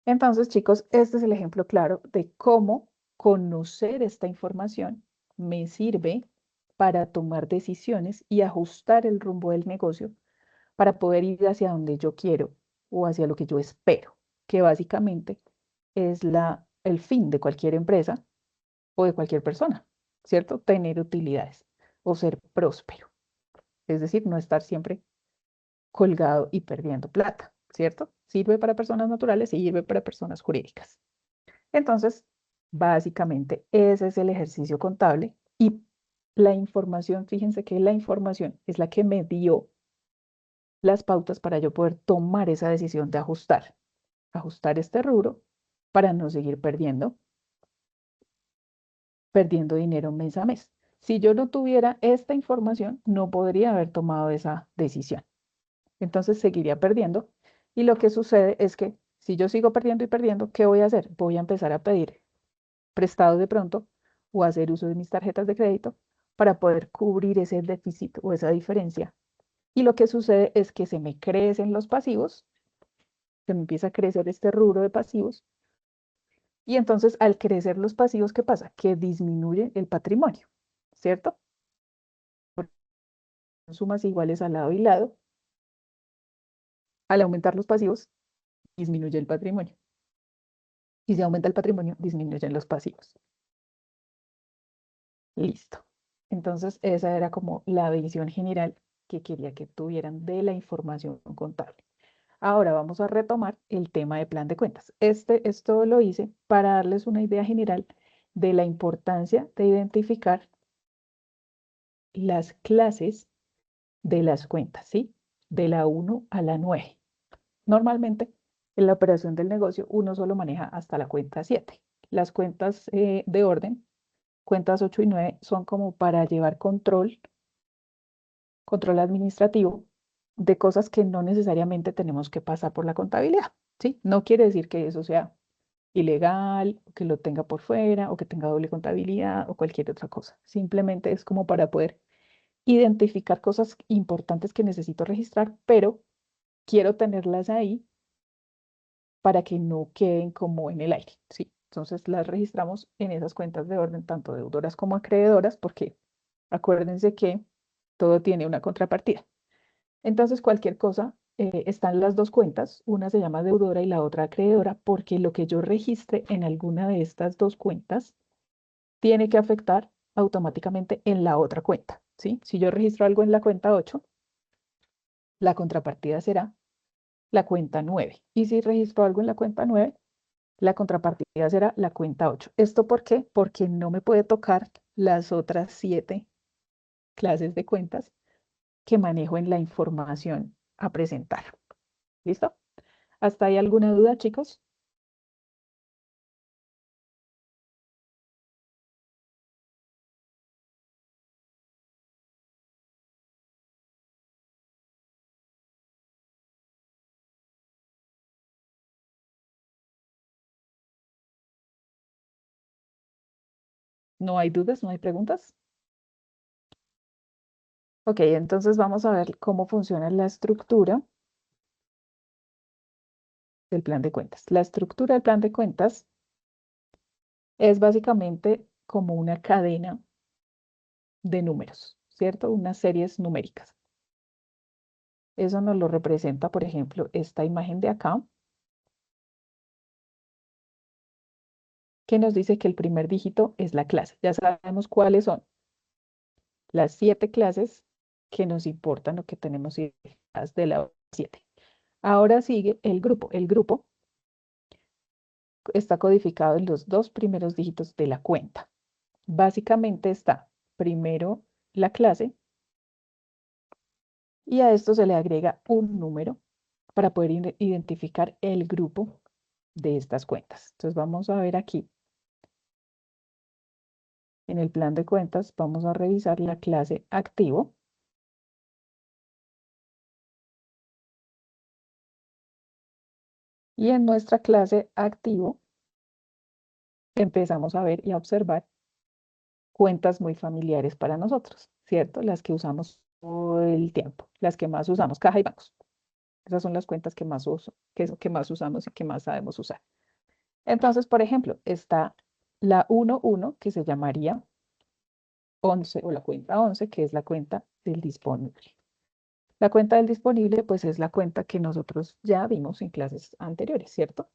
Entonces, chicos, este es el ejemplo claro de cómo conocer esta información me sirve para tomar decisiones y ajustar el rumbo del negocio para poder ir hacia donde yo quiero o hacia lo que yo espero, que básicamente es el fin de cualquier empresa o de cualquier persona, ¿cierto? Tener utilidades o ser próspero, es decir, no estar siempre colgado y perdiendo plata, ¿cierto? Sirve para personas naturales y sirve para personas jurídicas. Entonces, básicamente, ese es el ejercicio contable y la información, fíjense que la información es la que me dio las pautas para yo poder tomar esa decisión de ajustar este rubro para no seguir perdiendo dinero mes a mes. Si yo no tuviera esta información, no podría haber tomado esa decisión. Entonces seguiría perdiendo y lo que sucede es que si yo sigo perdiendo y perdiendo, ¿qué voy a hacer? Voy a empezar a pedir prestados de pronto o a hacer uso de mis tarjetas de crédito para poder cubrir ese déficit o esa diferencia. Y lo que sucede es que se me crecen los pasivos, se me empieza a crecer este rubro de pasivos y entonces al crecer los pasivos, ¿qué pasa? Que disminuye el patrimonio, ¿cierto? Por sumas iguales al lado y lado, al aumentar los pasivos, disminuye el patrimonio. Y si aumenta el patrimonio, disminuyen los pasivos. Listo. Entonces, esa era como la visión general que quería que tuvieran de la información contable. Ahora vamos a retomar el tema de plan de cuentas. Esto lo hice para darles una idea general de la importancia de identificar las clases de las cuentas, ¿sí? De la 1 a la 9. Normalmente, en la operación del negocio, uno solo maneja hasta la cuenta 7. Las cuentas de orden, cuentas 8 y 9, son como para llevar control administrativo de cosas que no necesariamente tenemos que pasar por la contabilidad, ¿sí? No quiere decir que eso sea ilegal, o que lo tenga por fuera, o que tenga doble contabilidad, o cualquier otra cosa. Simplemente es como para poder identificar cosas importantes que necesito registrar, pero quiero tenerlas ahí para que no queden como en el aire, ¿sí? Entonces las registramos en esas cuentas de orden, tanto deudoras como acreedoras, porque acuérdense que todo tiene una contrapartida. Entonces cualquier cosa, están las dos cuentas, una se llama deudora y la otra acreedora, porque lo que yo registre en alguna de estas dos cuentas tiene que afectar automáticamente en la otra cuenta, ¿sí? Si yo registro algo en la cuenta 8, la contrapartida será la cuenta 9. Y si registro algo en la cuenta 9, la contrapartida será la cuenta 8. ¿Esto por qué? Porque no me puede tocar las otras 7 clases de cuentas que manejo en la información a presentar. ¿Listo? ¿Hasta ahí alguna duda, chicos? ¿No hay dudas? ¿No hay preguntas? Ok, entonces vamos a ver cómo funciona la estructura del plan de cuentas. La estructura del plan de cuentas es básicamente como una cadena de números, ¿cierto? Unas series numéricas. Eso nos lo representa, por ejemplo, esta imagen de acá, que nos dice que el primer dígito es la clase. Ya sabemos cuáles son las 7 clases que nos importan o que tenemos ideas de la 7. Ahora sigue el grupo. El grupo está codificado en los dos primeros dígitos de la cuenta. Básicamente está primero la clase y a esto se le agrega un número para poder identificar el grupo de estas cuentas. Entonces vamos a ver aquí en el plan de cuentas, vamos a revisar la clase activo. Y en nuestra clase activo empezamos a ver y a observar cuentas muy familiares para nosotros, ¿cierto? Las que usamos todo el tiempo, las que más usamos, caja y bancos. Esas son las cuentas que más uso, que más usamos y que más sabemos usar. Entonces, por ejemplo, está la 11 que se llamaría 11 o la cuenta 11, que es la cuenta del disponible. La cuenta del disponible, pues es la cuenta que nosotros ya vimos en clases anteriores, ¿cierto?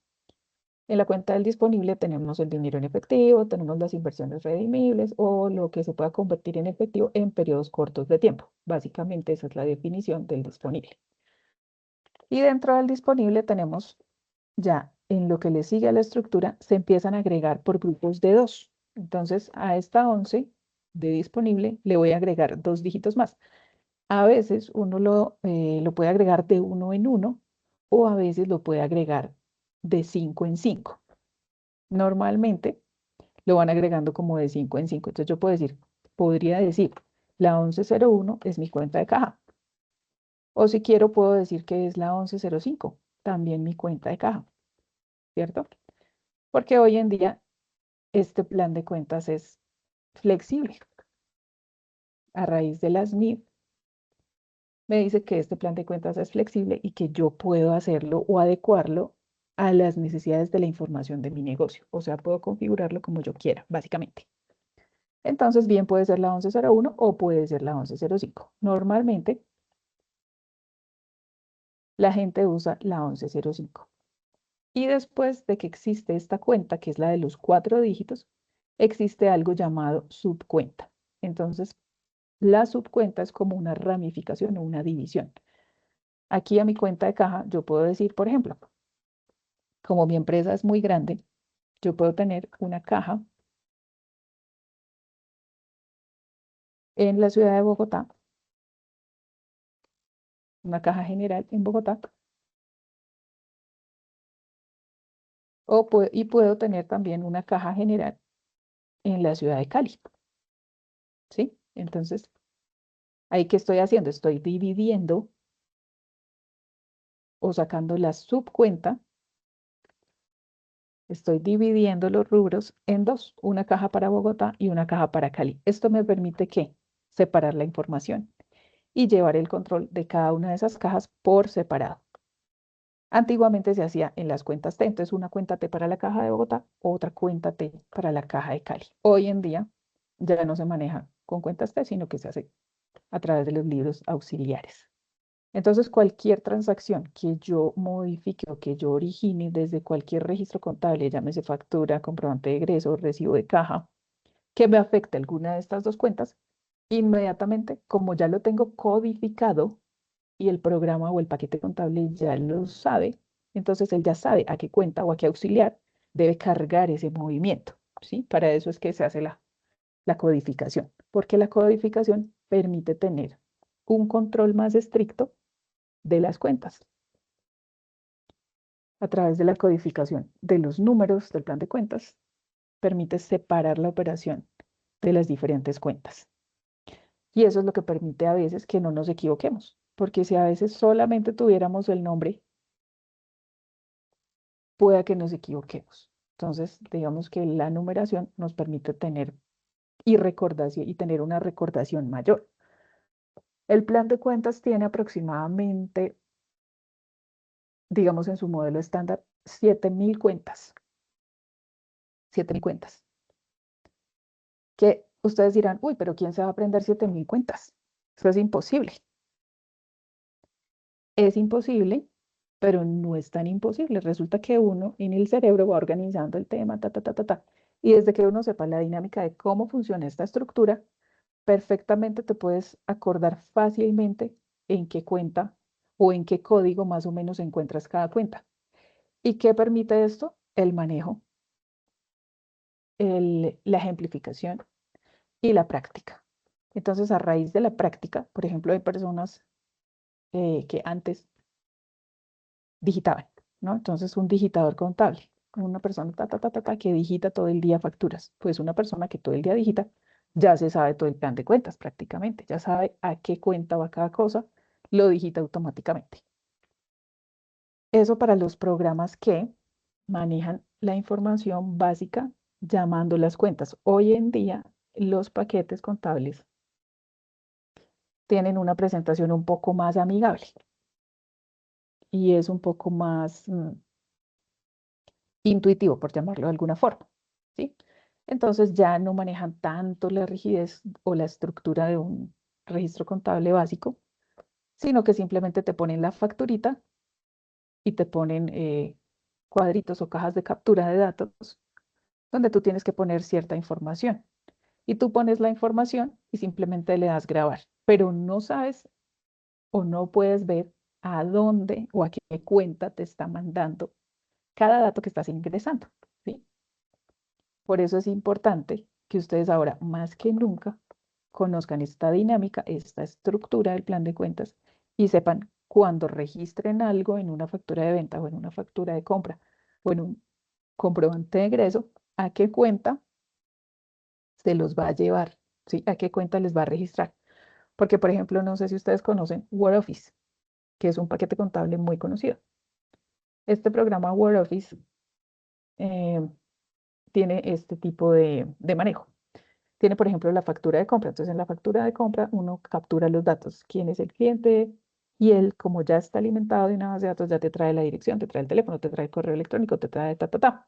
En la cuenta del disponible tenemos el dinero en efectivo, tenemos las inversiones redimibles o lo que se pueda convertir en efectivo en periodos cortos de tiempo. Básicamente esa es la definición del disponible. Y dentro del disponible tenemos ya en lo que le sigue a la estructura, se empiezan a agregar por grupos de 2. Entonces a esta 11 de disponible le voy a agregar 2 dígitos más. A veces uno lo puede agregar de 1 en 1 o a veces lo puede agregar de 5 en 5. Normalmente lo van agregando como de 5 en 5. Entonces yo podría decir, la 1101 es mi cuenta de caja. O si quiero, puedo decir que es la 1105, también mi cuenta de caja, ¿cierto? Porque hoy en día este plan de cuentas es flexible. A raíz de las NIF, me dice que este plan de cuentas es flexible y que yo puedo hacerlo o adecuarlo a las necesidades de la información de mi negocio. O sea, puedo configurarlo como yo quiera, básicamente. Entonces, bien puede ser la 1101 o puede ser la 1105. Normalmente, la gente usa la 1105. Y después de que existe esta cuenta, que es la de los 4 dígitos, existe algo llamado subcuenta. Entonces, la subcuenta es como una ramificación o una división. Aquí a mi cuenta de caja, yo puedo decir, por ejemplo, como mi empresa es muy grande, yo puedo tener una caja en la ciudad de Bogotá, una caja general en Bogotá, y puedo tener también una caja general en la ciudad de Cali, ¿sí? Entonces, ¿ahí qué estoy haciendo? Estoy dividiendo o sacando la subcuenta, estoy dividiendo los rubros en dos, una caja para Bogotá y una caja para Cali. Esto me permite, ¿qué? Separar la información y llevar el control de cada una de esas cajas por separado. Antiguamente se hacía en las cuentas T, entonces una cuenta T para la caja de Bogotá, otra cuenta T para la caja de Cali. Hoy en día ya no se maneja con cuentas T, sino que se hace a través de los libros auxiliares. Entonces, cualquier transacción que yo modifique o que yo origine desde cualquier registro contable, llámese factura, comprobante de egreso, recibo de caja, que me afecte alguna de estas dos cuentas, inmediatamente, como ya lo tengo codificado y el programa o el paquete contable ya lo sabe, entonces él ya sabe a qué cuenta o a qué auxiliar debe cargar ese movimiento, ¿sí? Para eso es que se hace la codificación, porque la codificación permite tener un control más estricto de las cuentas a través de la codificación de los números del plan de cuentas, permite separar la operación de las diferentes cuentas. Y eso es lo que permite a veces que no nos equivoquemos, porque si a veces solamente tuviéramos el nombre, pueda que nos equivoquemos. Entonces, digamos que la numeración nos permite tener y tener una recordación mayor. El plan de cuentas tiene aproximadamente, digamos en su modelo estándar, 7.000 cuentas. 7.000 cuentas. Que ustedes dirán, uy, pero ¿quién se va a aprender 7.000 cuentas? Eso es imposible. Es imposible, pero no es tan imposible. Resulta que uno en el cerebro va organizando el tema, ta, ta, ta, ta, ta. Y desde que uno sepa la dinámica de cómo funciona esta estructura, perfectamente te puedes acordar fácilmente en qué cuenta o en qué código más o menos encuentras cada cuenta. ¿Y qué permite esto? El manejo, la ejemplificación y la práctica. Entonces, a raíz de la práctica, por ejemplo, hay personas que antes digitaban, ¿no? Entonces, un digitador contable, una persona que digita todo el día facturas. Pues una persona que todo el día digita, ya se sabe todo el plan de cuentas prácticamente, ya sabe a qué cuenta va cada cosa, lo digita automáticamente. Eso para los programas que manejan la información básica llamando las cuentas. Hoy en día los paquetes contables tienen una presentación un poco más amigable y es un poco más intuitivo, por llamarlo de alguna forma, ¿sí? Entonces ya no manejan tanto la rigidez o la estructura de un registro contable básico, sino que simplemente te ponen la facturita y te ponen cuadritos o cajas de captura de datos donde tú tienes que poner cierta información. Y tú pones la información y simplemente le das grabar, pero no sabes o no puedes ver a dónde o a qué cuenta te está mandando cada dato que estás ingresando, ¿sí? Por eso es importante que ustedes ahora, más que nunca, conozcan esta dinámica, esta estructura del plan de cuentas y sepan cuando registren algo en una factura de venta o en una factura de compra o en un comprobante de ingreso, a qué cuenta se los va a llevar, ¿sí? A qué cuenta les va a registrar. Porque, por ejemplo, no sé si ustedes conocen WordOffice, que es un paquete contable muy conocido. Este programa WordOffice eh, tiene este tipo de manejo. Tiene, por ejemplo, la factura de compra. Entonces, en la factura de compra uno captura los datos, quién es el cliente y él, como ya está alimentado de una base de datos, ya te trae la dirección, te trae el teléfono, te trae el correo electrónico, te trae ta, ta, ta.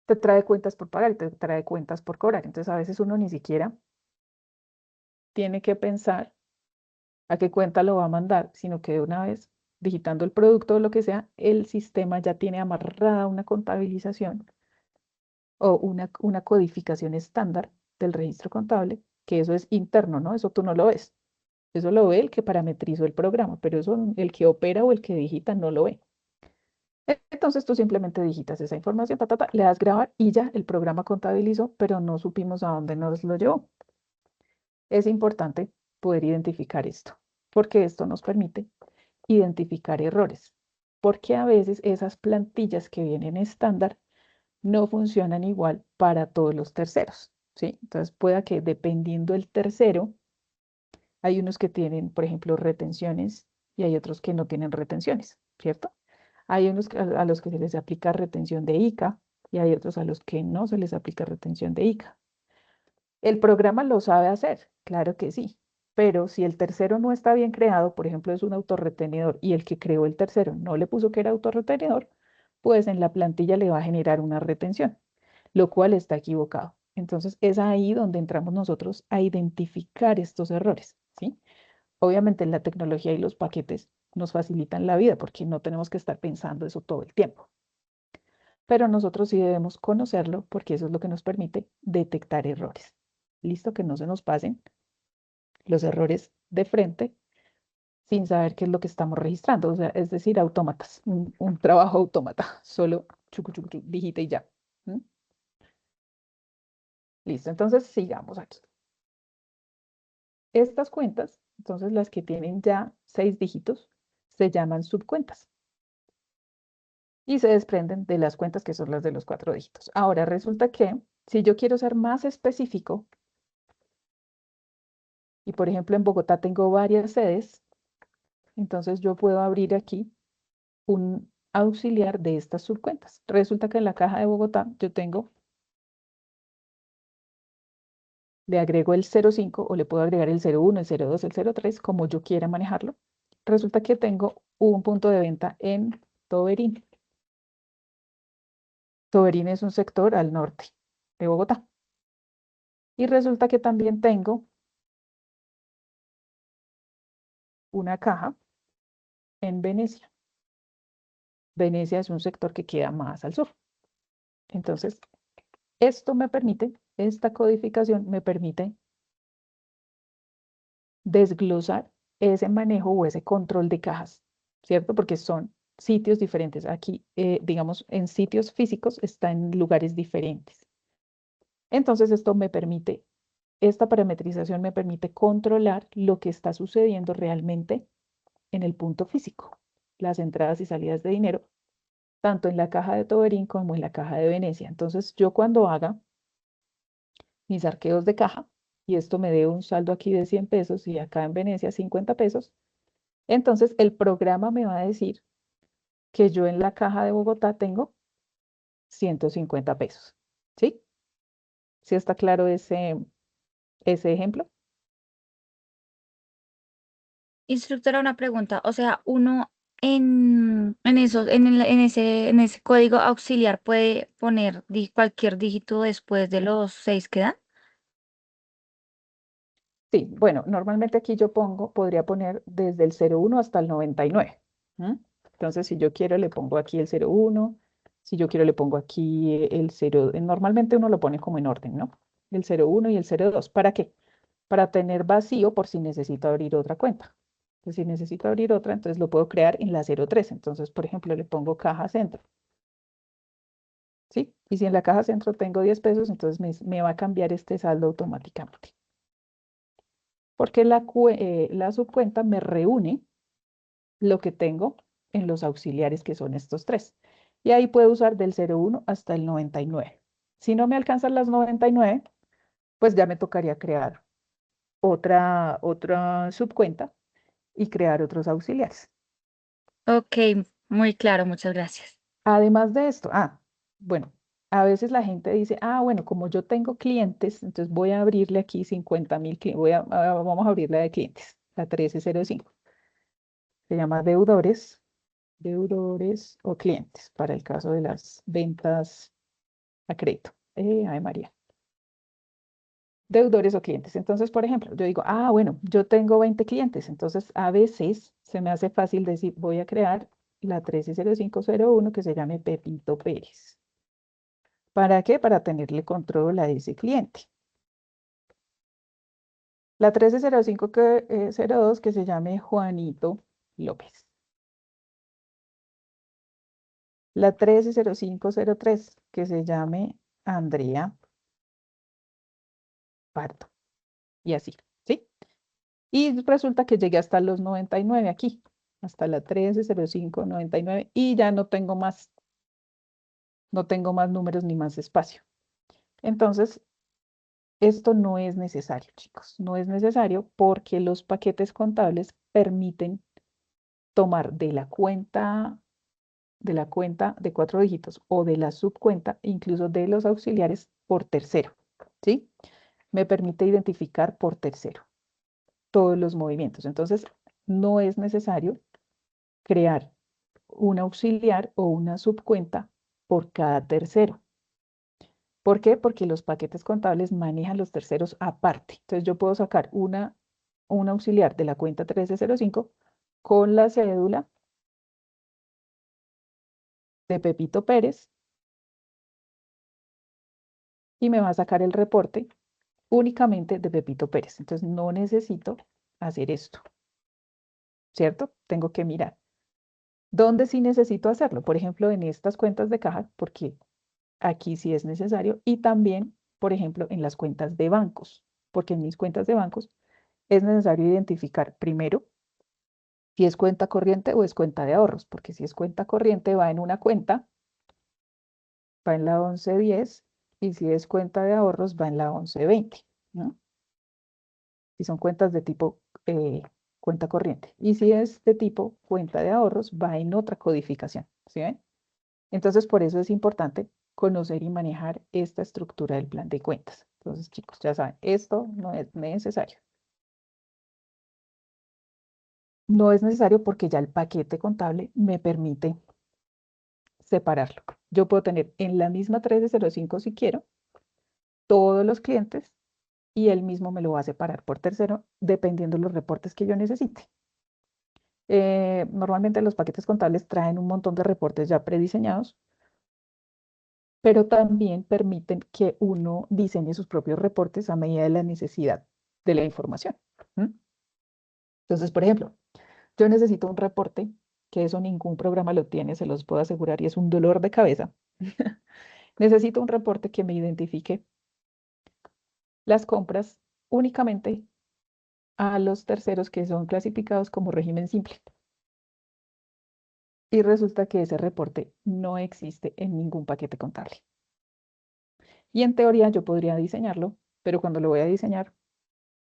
Te trae cuentas por pagar y te trae cuentas por cobrar. Entonces, a veces uno ni siquiera tiene que pensar a qué cuenta lo va a mandar, sino que de una vez, digitando el producto o lo que sea, el sistema ya tiene amarrada una contabilización o una codificación estándar del registro contable, que eso es interno, ¿no? Eso tú no lo ves. Eso lo ve el que parametrizó el programa, pero eso el que opera o el que digita no lo ve. Entonces tú simplemente digitas esa información, ta, ta, ta, le das grabar y ya el programa contabilizó, pero no supimos a dónde nos lo llevó. Es importante poder identificar esto, porque esto nos permite identificar errores, porque a veces esas plantillas que vienen estándar no funcionan igual para todos los terceros, ¿sí? Entonces pueda que dependiendo del tercero, hay unos que tienen, por ejemplo, retenciones y hay otros que no tienen retenciones, ¿cierto? Hay unos a los que se les aplica retención de ICA y hay otros a los que no se les aplica retención de ICA. El programa lo sabe hacer, claro que sí, pero si el tercero no está bien creado, por ejemplo, es un autorretenedor y el que creó el tercero no le puso que era autorretenedor, pues en la plantilla le va a generar una retención, lo cual está equivocado. Entonces es ahí donde entramos nosotros a identificar estos errores, ¿sí? Obviamente la tecnología y los paquetes nos facilitan la vida porque no tenemos que estar pensando eso todo el tiempo. Pero nosotros sí debemos conocerlo porque eso es lo que nos permite detectar errores. Listo, que no se nos pasen los errores de frente sin saber qué es lo que estamos registrando. O sea, es decir, autómatas, un trabajo autómata, solo chucu, chucu, chucu, digita y ya. ¿Mm? Listo, entonces sigamos aquí. Estas cuentas, entonces las que tienen ya 6 dígitos, se llaman subcuentas y se desprenden de las cuentas que son las de los 4 dígitos. Ahora resulta que si yo quiero ser más específico, y por ejemplo en Bogotá tengo varias sedes, entonces yo puedo abrir aquí un auxiliar de estas subcuentas. Resulta que en la caja de Bogotá yo tengo, le agrego el 05 o le puedo agregar el 01, el 02, el 03, como yo quiera manejarlo. Resulta que tengo un punto de venta en Toberín. Toberín es un sector al norte de Bogotá. Y resulta que también tengo una caja en Venecia. Venecia es un sector que queda más al sur. Entonces, esto me permite, esta codificación me permite desglosar ese manejo o ese control de cajas, ¿cierto? Porque son sitios diferentes. Aquí, digamos, en sitios físicos está en lugares diferentes. Entonces, esto me permite, esta parametrización me permite controlar lo que está sucediendo realmente en el punto físico, las entradas y salidas de dinero, tanto en la caja de Toberín como en la caja de Venecia. Entonces, yo cuando haga mis arqueos de caja, y esto me dé un saldo aquí de 100 pesos y acá en Venecia 50 pesos, entonces el programa me va a decir que yo en la caja de Bogotá tengo 150 pesos. ¿Sí? ¿Sí está claro ese? ese ejemplo. Instructora, una pregunta. O sea, uno en ese código auxiliar puede poner cualquier dígito después de los 6 que dan. Sí, bueno, normalmente aquí yo podría poner desde el 01 hasta el 99. ¿M? Entonces, si yo quiero, le pongo aquí el 01. Si yo quiero, le pongo aquí el 0. Normalmente uno lo pone como en orden, ¿no? El 01 y el 02. ¿Para qué? Para tener vacío por si necesito abrir otra cuenta. Entonces, si necesito abrir otra, entonces lo puedo crear en la 03. Entonces, por ejemplo, le pongo caja centro, ¿sí? Y si en la caja centro tengo 10 pesos, entonces me va a cambiar este saldo automáticamente. Porque la subcuenta me reúne lo que tengo en los auxiliares, que son estos tres. Y ahí puedo usar del 01 hasta el 99. Si no me alcanzan las 99, pues ya me tocaría crear otra subcuenta y crear otros auxiliares. Ok, muy claro, muchas gracias. Además de esto, bueno, a veces la gente dice, bueno, como yo tengo clientes, entonces voy a abrirle aquí 50.000 clientes, vamos a abrir la de clientes, la 1305. Se llama deudores o clientes, para el caso de las ventas a crédito. Ay, María. Deudores o clientes. Entonces, por ejemplo, yo digo, bueno, yo tengo 20 clientes, entonces a veces se me hace fácil decir, voy a crear la 130501 que se llame Pepito Pérez. ¿Para qué? Para tenerle control a ese cliente. La 130502 que se llame Juanito López. La 130503 que se llame Andrea Pardo. Y así, ¿sí? Y resulta que llegué hasta los 99 aquí, hasta la 130599 y ya no tengo más números ni más espacio. Entonces, esto no es necesario, chicos. No es necesario porque los paquetes contables permiten tomar de la cuenta de 4 dígitos o de la subcuenta, incluso de los auxiliares por tercero, ¿sí? Me permite identificar por tercero todos los movimientos. Entonces, no es necesario crear un auxiliar o una subcuenta por cada tercero. ¿Por qué? Porque los paquetes contables manejan los terceros aparte. Entonces, yo puedo sacar un auxiliar de la cuenta 1305 con la cédula de Pepito Pérez y me va a sacar el reporte únicamente de Pepito Pérez. Entonces, no necesito hacer esto, ¿cierto? Tengo que mirar. ¿Dónde sí necesito hacerlo? Por ejemplo, en estas cuentas de caja, porque aquí sí es necesario. Y también, por ejemplo, en las cuentas de bancos, porque en mis cuentas de bancos es necesario identificar primero si es cuenta corriente o es cuenta de ahorros, porque si es cuenta corriente va en una cuenta, va en la 1110, y si es cuenta de ahorros va en la 1120, ¿no? Si son cuentas de tipo cuenta corriente. Y si es de tipo cuenta de ahorros, va en otra codificación, ¿sí ven? Entonces, por eso es importante conocer y manejar esta estructura del plan de cuentas. Entonces, chicos, ya saben, esto no es necesario. No es necesario porque ya el paquete contable me permite separarlo. Yo puedo tener en la misma 1305 si quiero todos los clientes y él mismo me lo va a separar por tercero dependiendo de los reportes que yo necesite. Normalmente los paquetes contables traen un montón de reportes ya prediseñados, pero también permiten que uno diseñe sus propios reportes a medida de la necesidad de la información. ¿M? Entonces, por ejemplo, yo necesito un reporte, que eso ningún programa lo tiene, se los puedo asegurar, y es un dolor de cabeza. Necesito un reporte que me identifique las compras únicamente a los terceros que son clasificados como régimen simple. Y resulta que ese reporte no existe en ningún paquete contable. Y en teoría yo podría diseñarlo, pero cuando lo voy a diseñar,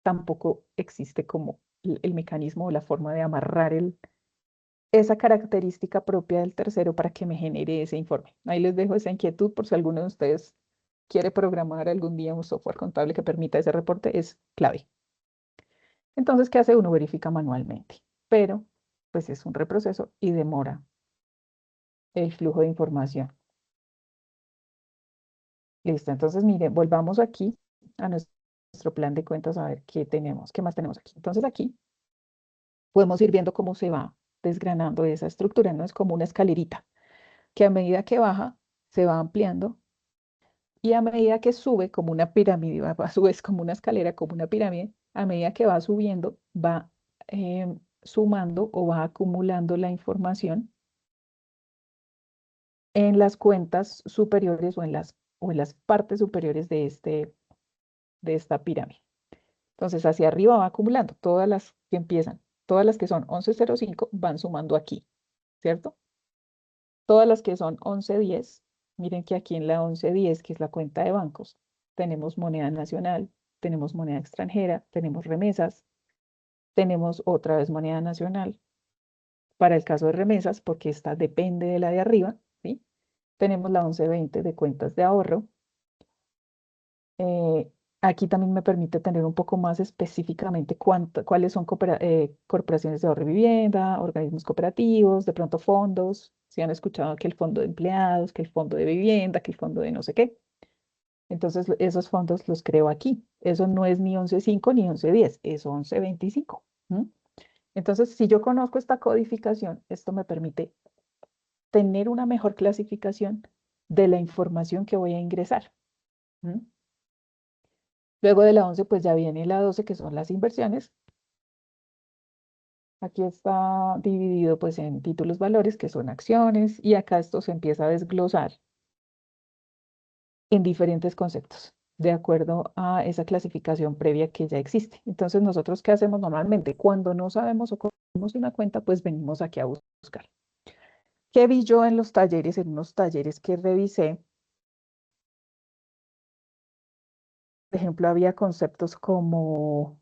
tampoco existe como el mecanismo o la forma de amarrar esa característica propia del tercero para que me genere ese informe. Ahí les dejo esa inquietud por si alguno de ustedes quiere programar algún día un software contable que permita ese reporte, es clave. Entonces, ¿qué hace uno? Verifica manualmente, pero pues es un reproceso y demora el flujo de información. Listo, entonces mire, volvamos aquí a nuestro plan de cuentas a ver qué tenemos, qué más tenemos aquí. Entonces aquí podemos ir viendo cómo se va desgranando esa estructura, ¿no? Es como una escalerita que a medida que baja se va ampliando y a medida que sube como una pirámide, va a su vez como una escalera, como una pirámide, a medida que va subiendo va sumando o va acumulando la información en las cuentas superiores o en las partes superiores de esta pirámide. Entonces, hacia arriba va acumulando todas las que empiezan, todas las que son 1105 van sumando aquí, ¿cierto? Todas las que son 1110, miren que aquí en la 1110, que es la cuenta de bancos, tenemos moneda nacional, tenemos moneda extranjera, tenemos remesas, tenemos otra vez moneda nacional. Para el caso de remesas, porque esta depende de la de arriba, ¿sí? Tenemos la 1120 de cuentas de ahorro. Eh, Aquí también me permite tener un poco más específicamente cuáles son corporaciones de ahorro y vivienda, organismos cooperativos, de pronto fondos. Si han escuchado que el fondo de empleados, que el fondo de vivienda, que el fondo de no sé qué. Entonces, esos fondos los creo aquí. Eso no es ni 11.5 ni 11.10, es 11.25. ¿M? Entonces, si yo conozco esta codificación, esto me permite tener una mejor clasificación de la información que voy a ingresar. ¿M? Luego de la 11, pues ya viene la 12, que son las inversiones. Aquí está dividido pues en títulos valores, que son acciones, y acá esto se empieza a desglosar en diferentes conceptos, de acuerdo a esa clasificación previa que ya existe. Entonces, ¿nosotros qué hacemos normalmente? Cuando no sabemos o conocemos una cuenta, pues venimos aquí a buscar. ¿Qué vi yo en los talleres, en unos talleres que revisé? Por ejemplo, había conceptos como,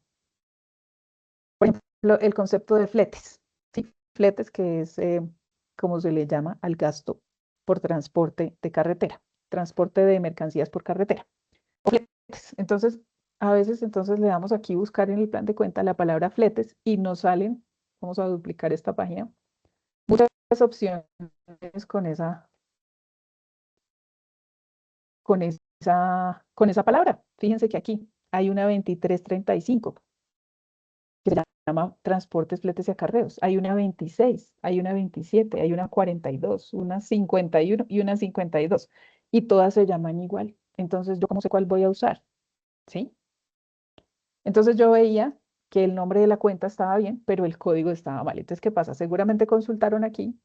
por ejemplo, el concepto de fletes, ¿sí? Fletes, que es como se le llama al gasto por transporte de carretera, transporte de mercancías por carretera. Fletes. Entonces, a veces entonces le damos aquí buscar en el plan de cuenta la palabra fletes y nos salen, vamos a duplicar esta página, muchas opciones con esa palabra. Fíjense que aquí hay una 2335 que se llama transportes, fletes y acarreos. Hay una 26, hay una 27, hay una 42, una 51 y una 52. Y todas se llaman igual. Entonces, ¿yo cómo sé cuál voy a usar? ¿Sí? Entonces yo veía que el nombre de la cuenta estaba bien, pero el código estaba mal. Entonces, ¿qué pasa? Seguramente consultaron aquí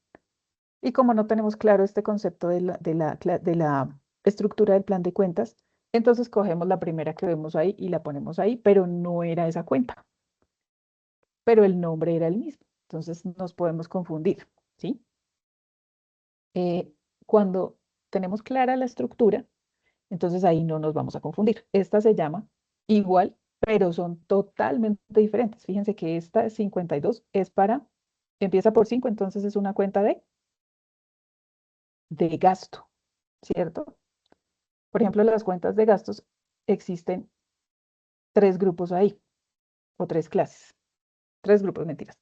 y como no tenemos claro este concepto de la estructura del plan de cuentas, entonces cogemos la primera que vemos ahí y la ponemos ahí, pero no era esa cuenta, pero el nombre era el mismo. Entonces nos podemos confundir, ¿sí? Eh, Cuando tenemos clara la estructura, entonces ahí no nos vamos a confundir. Esta se llama igual, pero son totalmente diferentes. Fíjense que esta 52 es empieza por 5, entonces es una cuenta de gasto, ¿cierto? Por ejemplo, las cuentas de gastos existen tres grupos ahí, o tres clases, tres grupos, mentiras.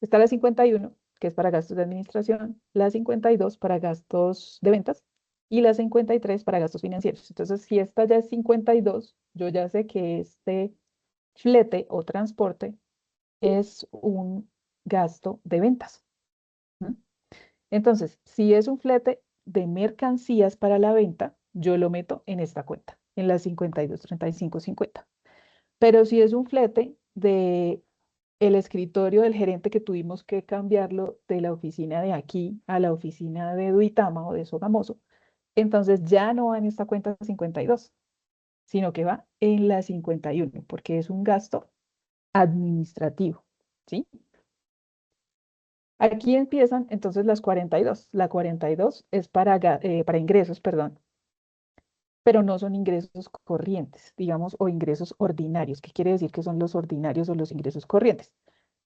Está la 51, que es para gastos de administración, la 52 para gastos de ventas y la 53 para gastos financieros. Entonces, si esta ya es 52, yo ya sé que este flete o transporte es un gasto de ventas. ¿M? Entonces, si es un flete de mercancías para la venta, yo lo meto en esta cuenta, en la 523550. Pero si es un flete de el escritorio del gerente que tuvimos que cambiarlo de la oficina de aquí a la oficina de Duitama o de Sogamoso, entonces ya no va en esta cuenta 52, sino que va en la 51, porque es un gasto administrativo, ¿sí? Aquí empiezan entonces las 42. La 42 es para ingresos, perdón, pero no son ingresos corrientes, digamos, o ingresos ordinarios. ¿Qué quiere decir que son los ordinarios o los ingresos corrientes?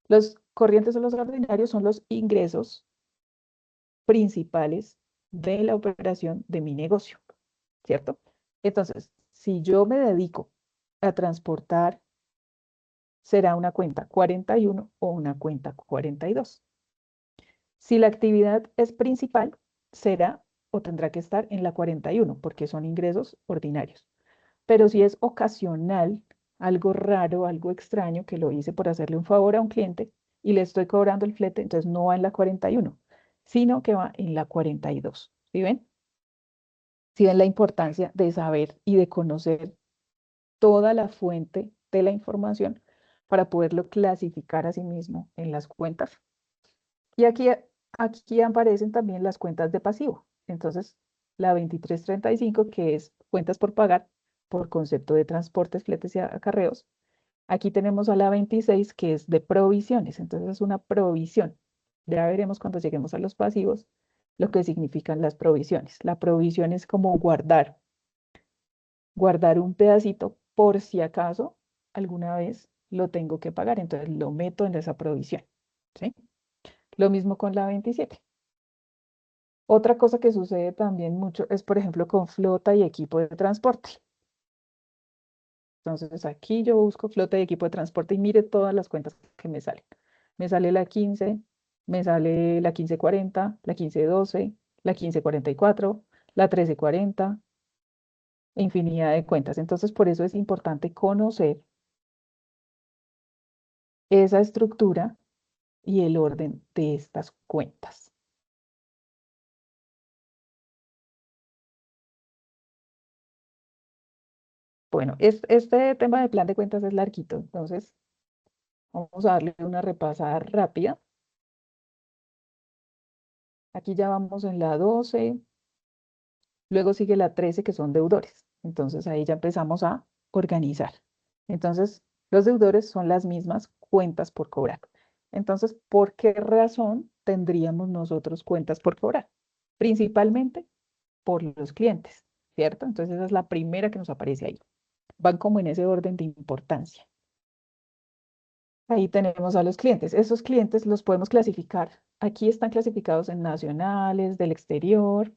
Los corrientes o los ordinarios son los ingresos principales de la operación de mi negocio, ¿cierto? Entonces, si yo me dedico a transportar, será una cuenta 41 o una cuenta 42. Si la actividad es principal, será o tendrá que estar en la 41 porque son ingresos ordinarios. Pero si es ocasional, algo raro, algo extraño, que lo hice por hacerle un favor a un cliente y le estoy cobrando el flete, entonces no va en la 41, sino que va en la 42. ¿Sí ven? ¿Sí ven la importancia de saber y de conocer toda la fuente de la información para poderlo clasificar a sí mismo en las cuentas? Y aquí aparecen también las cuentas de pasivo. Entonces, la 2335, que es cuentas por pagar por concepto de transportes, fletes y acarreos. Aquí tenemos a la 26, que es de provisiones. Entonces, es una provisión. Ya veremos cuando lleguemos a los pasivos lo que significan las provisiones. La provisión es como guardar un pedacito por si acaso alguna vez lo tengo que pagar. Entonces, lo meto en esa provisión. ¿Sí? Lo mismo con la 27. Otra cosa que sucede también mucho es, por ejemplo, con flota y equipo de transporte. Entonces aquí yo busco flota y equipo de transporte y mire todas las cuentas que me salen. Me sale la 15, me sale la 1540, la 1512, la 1544, la 1340, infinidad de cuentas. Entonces por eso es importante conocer esa estructura y el orden de estas cuentas. Bueno, este tema de plan de cuentas es larguito, entonces vamos a darle una repasada rápida. Aquí ya vamos en la 12, luego sigue la 13, que son deudores. Entonces ahí ya empezamos a organizar. Entonces, los deudores son las mismas cuentas por cobrar. Entonces, ¿por qué razón tendríamos nosotros cuentas por cobrar? Principalmente por los clientes, ¿cierto? Entonces, esa es la primera que nos aparece ahí. Van como en ese orden de importancia. Ahí tenemos a los clientes. Esos clientes los podemos clasificar. Aquí están clasificados en nacionales, del exterior,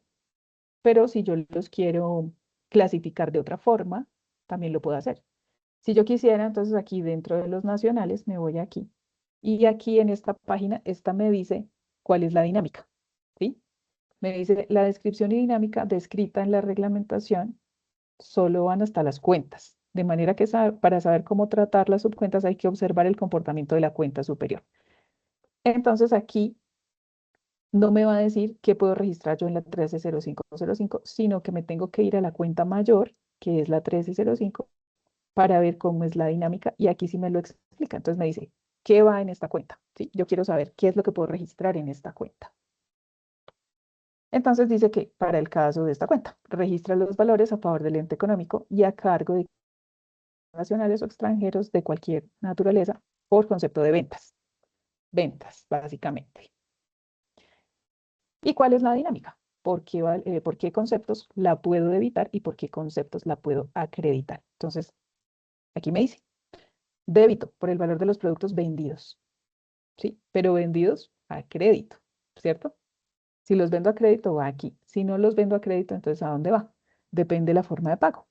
pero si yo los quiero clasificar de otra forma, también lo puedo hacer. Si yo quisiera, entonces aquí dentro de los nacionales me voy aquí. Y aquí en esta página, esta me dice cuál es la dinámica, ¿sí? Me dice la descripción y dinámica descrita en la reglamentación solo van hasta las cuentas. De manera que para saber cómo tratar las subcuentas hay que observar el comportamiento de la cuenta superior. Entonces aquí no me va a decir qué puedo registrar yo en la 130505, sino que me tengo que ir a la cuenta mayor, que es la 1305, para ver cómo es la dinámica. Y aquí sí me lo explica. Entonces me dice, ¿qué va en esta cuenta? ¿Sí? Yo quiero saber qué es lo que puedo registrar en esta cuenta. Entonces dice que para el caso de esta cuenta, registra los valores a favor del ente económico y a cargo de nacionales o extranjeros de cualquier naturaleza por concepto de ventas. Ventas, básicamente. ¿Y cuál es la dinámica? ¿Por qué conceptos la puedo debitar y por qué conceptos la puedo acreditar? Entonces, aquí me dice, débito por el valor de los productos vendidos, ¿sí? Pero vendidos a crédito, ¿cierto? Si los vendo a crédito, va aquí. Si no los vendo a crédito, entonces ¿a dónde va? Depende de la forma de pago.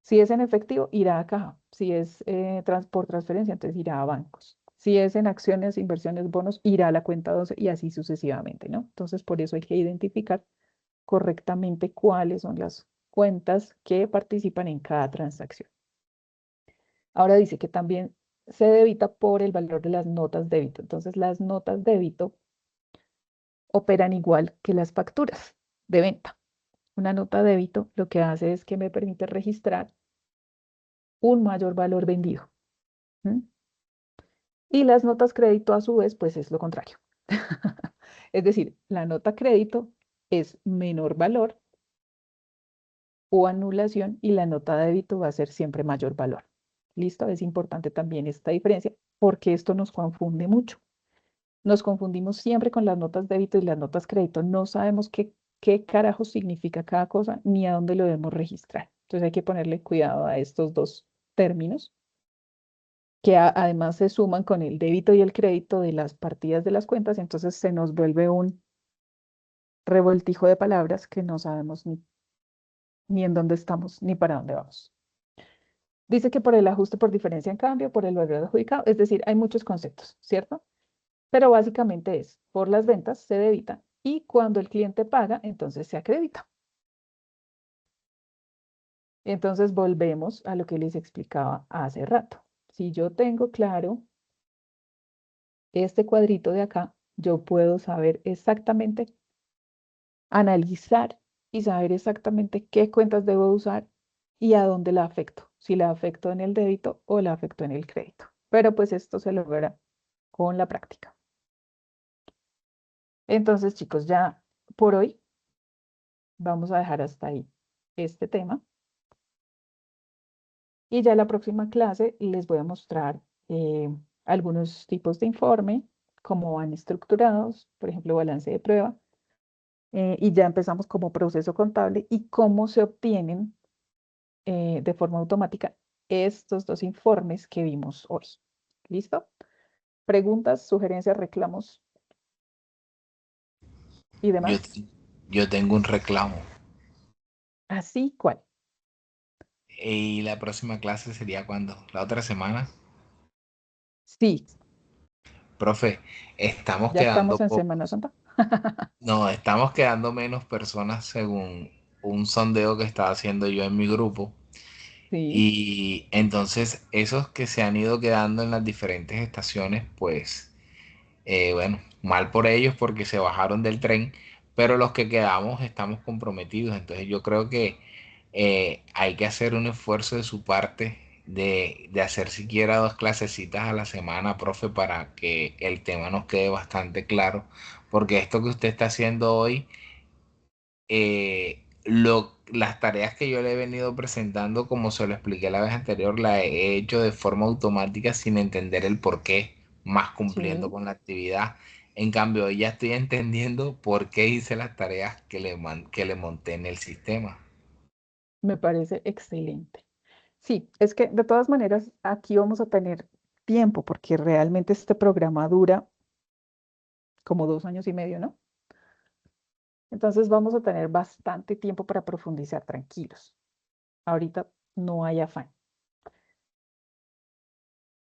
Si es en efectivo, irá a caja. Si es por transferencia, entonces irá a bancos. Si es en acciones, inversiones, bonos, irá a la cuenta 12 y así sucesivamente, ¿no? Entonces, por eso hay que identificar correctamente cuáles son las cuentas que participan en cada transacción. Ahora dice que también se debita por el valor de las notas débito. Entonces, las notas débito operan igual que las facturas de venta. Una nota débito lo que hace es que me permite registrar un mayor valor vendido. ¿Mm? Y las notas crédito a su vez, pues es lo contrario. Es decir, la nota crédito es menor valor o anulación y la nota débito va a ser siempre mayor valor. ¿Listo? Es importante también esta diferencia porque esto nos confunde mucho. Nos confundimos siempre con las notas débito y las notas crédito. No sabemos qué carajo significa cada cosa ni a dónde lo debemos registrar. Entonces hay que ponerle cuidado a estos dos términos que además se suman con el débito y el crédito de las partidas de las cuentas. Entonces se nos vuelve un revoltijo de palabras que no sabemos ni en dónde estamos, ni para dónde vamos. Dice que por el ajuste por diferencia en cambio, por el valor adjudicado, es decir, hay muchos conceptos, ¿cierto? Pero básicamente es, por las ventas se debita y cuando el cliente paga, entonces se acredita. Entonces volvemos a lo que les explicaba hace rato. Si yo tengo claro este cuadrito de acá, yo puedo saber exactamente, analizar y saber exactamente qué cuentas debo usar y a dónde la afecto, si la afecto en el débito o la afecto en el crédito. Pero pues esto se logra con la práctica. Entonces, chicos, ya por hoy vamos a dejar hasta ahí este tema. Y ya en la próxima clase les voy a mostrar algunos tipos de informe, cómo van estructurados, por ejemplo, balance de prueba, y ya empezamos como proceso contable y cómo se obtienen de forma automática estos dos informes que vimos hoy. ¿Listo? Preguntas, sugerencias, reclamos y Yo, demás. yo tengo un reclamo. Así cual. ¿Y la próxima clase sería cuándo? ¿La otra semana? Sí, Profe, estamos ya quedando estamos en Semana pocos. Santa. No, estamos quedando menos personas según un sondeo que estaba haciendo yo en mi grupo. Sí, Y entonces esos que se han ido quedando en las diferentes estaciones, pues bueno, mal por ellos porque se bajaron del tren, pero los que quedamos estamos comprometidos. Entonces yo creo que hay que hacer un esfuerzo de su parte de hacer siquiera 2 clasecitas a la semana, profe, para que el tema nos quede bastante claro. Porque esto que usted está haciendo hoy, las tareas que yo le he venido presentando, como se lo expliqué la vez anterior, la he hecho de forma automática sin entender el por qué, más cumpliendo sí, con la actividad. En cambio, hoy ya estoy entendiendo por qué hice las tareas que le monté en el sistema. me parece excelente. Sí, es que de todas maneras aquí vamos a tener tiempo porque realmente este programa dura como 2 años y medio, ¿no? Entonces vamos a tener bastante tiempo para profundizar tranquilos. Ahorita no hay afán.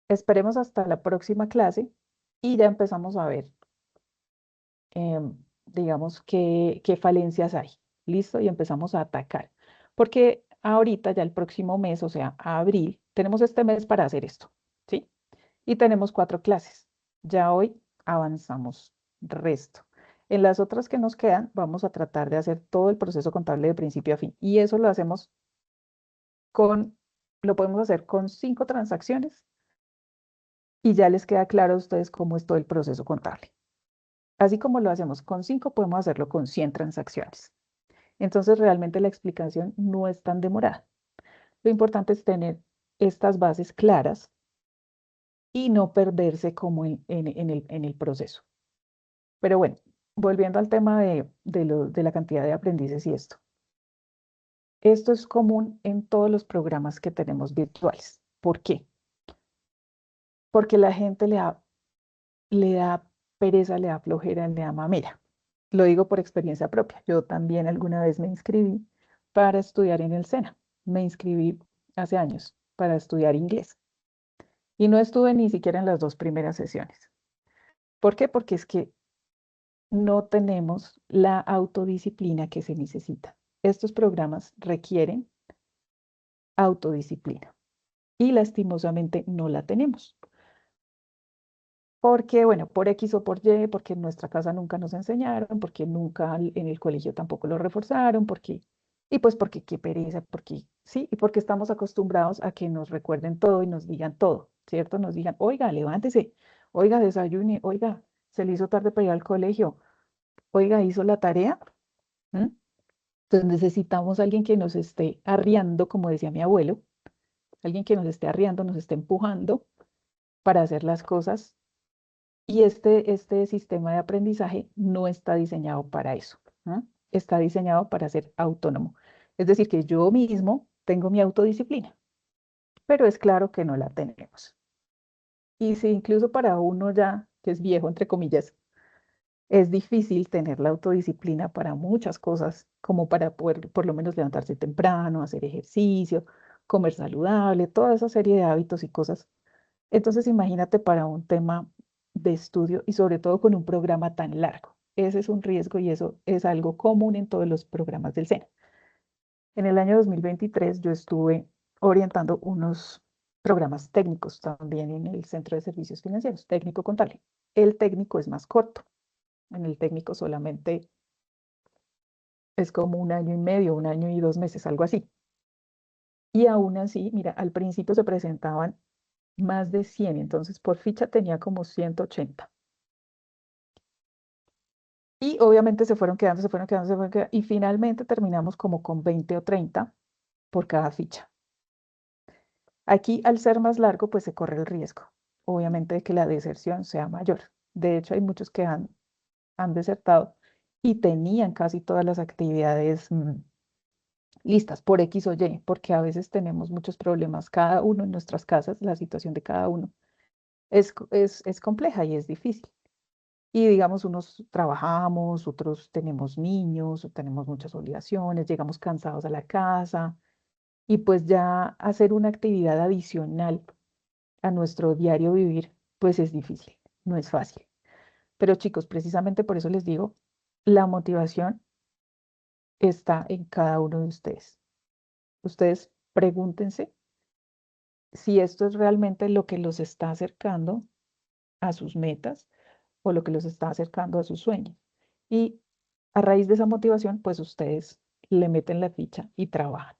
Esperemos hasta la próxima clase y ya empezamos a ver, digamos, qué falencias hay. ¿Listo? Y empezamos a atacar. Porque ahorita, ya el próximo mes, o sea, abril, tenemos este mes para hacer esto, ¿sí? Y tenemos 4 clases. Ya hoy avanzamos resto. En las otras que nos quedan, vamos a tratar de hacer todo el proceso contable de principio a fin. Y eso lo hacemos con, lo podemos hacer con 5 transacciones y ya les queda claro a ustedes cómo es todo el proceso contable. Así como lo hacemos con 5, podemos hacerlo con 100 transacciones. Entonces, realmente la explicación no es tan demorada. Lo importante es tener estas bases claras y no perderse como en el proceso. Pero bueno, volviendo al tema de la cantidad de aprendices y esto. Esto es común en todos los programas que tenemos virtuales. ¿Por qué? Porque la gente le da pereza, le da flojera, le da mamera. Lo digo por experiencia propia. Yo también alguna vez me inscribí para estudiar en el SENA. Me inscribí hace años para estudiar inglés y no estuve ni siquiera en las 2 primeras sesiones. ¿Por qué? Porque es que no tenemos la autodisciplina que se necesita. Estos programas requieren autodisciplina y lastimosamente no la tenemos. Porque, bueno, por X o por Y, porque en nuestra casa nunca nos enseñaron, porque nunca en el colegio tampoco lo reforzaron, y pues porque qué pereza, porque sí, y porque estamos acostumbrados a que nos recuerden todo y nos digan todo, ¿cierto? Nos digan, oiga, levántese, oiga, desayune, oiga, se le hizo tarde para ir al colegio, oiga, hizo la tarea. ¿Mm? Entonces necesitamos alguien que nos esté arriando, como decía mi abuelo, alguien que nos esté arriando, nos esté empujando para hacer las cosas. Y este sistema de aprendizaje no está diseñado para eso, ¿no? Está diseñado para ser autónomo. Es decir, que yo mismo tengo mi autodisciplina, pero es claro que no la tenemos. Y si incluso para uno ya, que es viejo, entre comillas, Es difícil tener la autodisciplina para muchas cosas, como para poder por lo menos levantarse temprano, hacer ejercicio, comer saludable, toda esa serie de hábitos y cosas. Entonces, imagínate para un tema de estudio y sobre todo con un programa tan largo. Ese es un riesgo y eso es algo común en todos los programas del SENA. En el año 2023 yo estuve orientando unos programas técnicos también en el Centro de Servicios Financieros, técnico contable. El técnico es más corto. En el técnico solamente es como 1 año y medio, 1 año y 2 meses, algo así. Y aún así, mira, al principio se presentaban más de 100, entonces por ficha tenía como 180. Y obviamente se fueron quedando, se fueron quedando, se fueron quedando, y finalmente terminamos como con 20 o 30 por cada ficha. Aquí, al ser más largo, pues se corre el riesgo, obviamente, de que la deserción sea mayor. De hecho, hay muchos que han desertado y tenían casi todas las actividades listas por X o Y, porque a veces tenemos muchos problemas cada uno en nuestras casas, la situación de cada uno es compleja y es difícil. Y digamos, unos trabajamos, otros tenemos niños, o tenemos muchas obligaciones, llegamos cansados a la casa y pues ya hacer una actividad adicional a nuestro diario vivir, pues es difícil, no es fácil. Pero chicos, precisamente por eso les digo, la motivación está en cada uno de ustedes. Ustedes pregúntense si esto es realmente lo que los está acercando a sus metas o lo que los está acercando a sus sueños. Y a raíz de esa motivación, pues ustedes le meten la ficha y trabajan.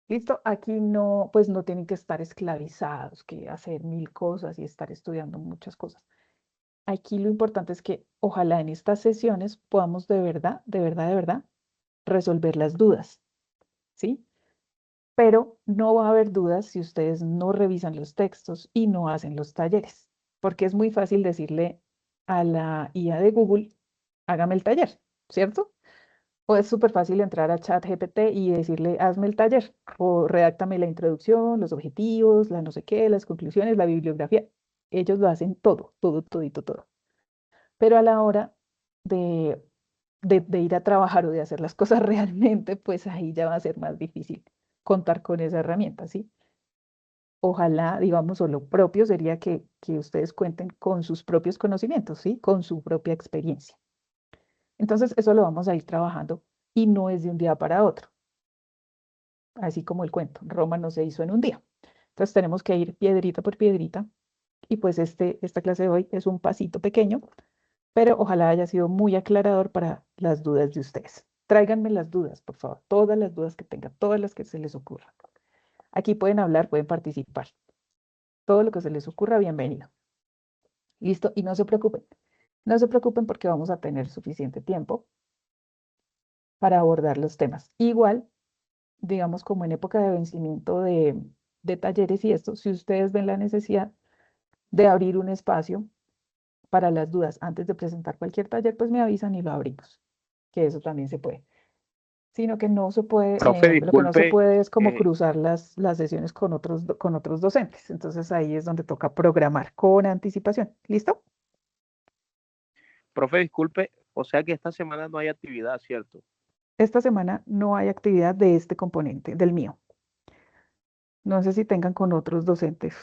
Listo, aquí no, pues no tienen que estar esclavizados, que hacer 1000 cosas y estar estudiando muchas cosas. Aquí lo importante es que ojalá en estas sesiones podamos de verdad, de verdad, de verdad, resolver las dudas, ¿sí? Pero no va a haber dudas si ustedes no revisan los textos y no hacen los talleres, porque es muy fácil decirle a la IA de Google, hágame el taller, ¿cierto? O es súper fácil entrar a ChatGPT y decirle, hazme el taller, o redáctame la introducción, los objetivos, la no sé qué, las conclusiones, la bibliografía. Ellos lo hacen todo, todo, todito, todo. Pero a la hora de, de ir a trabajar o de hacer las cosas realmente, pues ahí ya va a ser más difícil contar con esa herramienta, ¿sí? Ojalá, digamos, o lo propio sería que ustedes cuenten con sus propios conocimientos, ¿sí? Con su propia experiencia. Entonces, eso lo vamos a ir trabajando y no es de un día para otro, así como el cuento, Roma no se hizo en un día. Entonces, tenemos que ir piedrita por piedrita y pues esta clase de hoy es un pasito pequeño, pero ojalá haya sido muy aclarador para las dudas de ustedes. Tráiganme las dudas, por favor, todas las dudas que tengan, todas las que se les ocurran. Aquí pueden hablar, pueden participar. Todo lo que se les ocurra, bienvenido. Listo, y no se preocupen. No se preocupen porque vamos a tener suficiente tiempo para abordar los temas. Igual, digamos, como en época de vencimiento de talleres y esto, si ustedes ven la necesidad de abrir un espacio para las dudas antes de presentar cualquier taller, pues me avisan y lo abrimos, que eso también se puede. Sino que no se puede, Profe, lo que no se disculpe, puede es como eh, cruzar las sesiones con otros docentes. Entonces ahí es donde toca programar con anticipación. ¿Listo? profe, disculpe, o sea que esta semana no hay actividad, ¿cierto? Esta semana no hay actividad de este componente, del mío. No sé si tengan con otros docentes.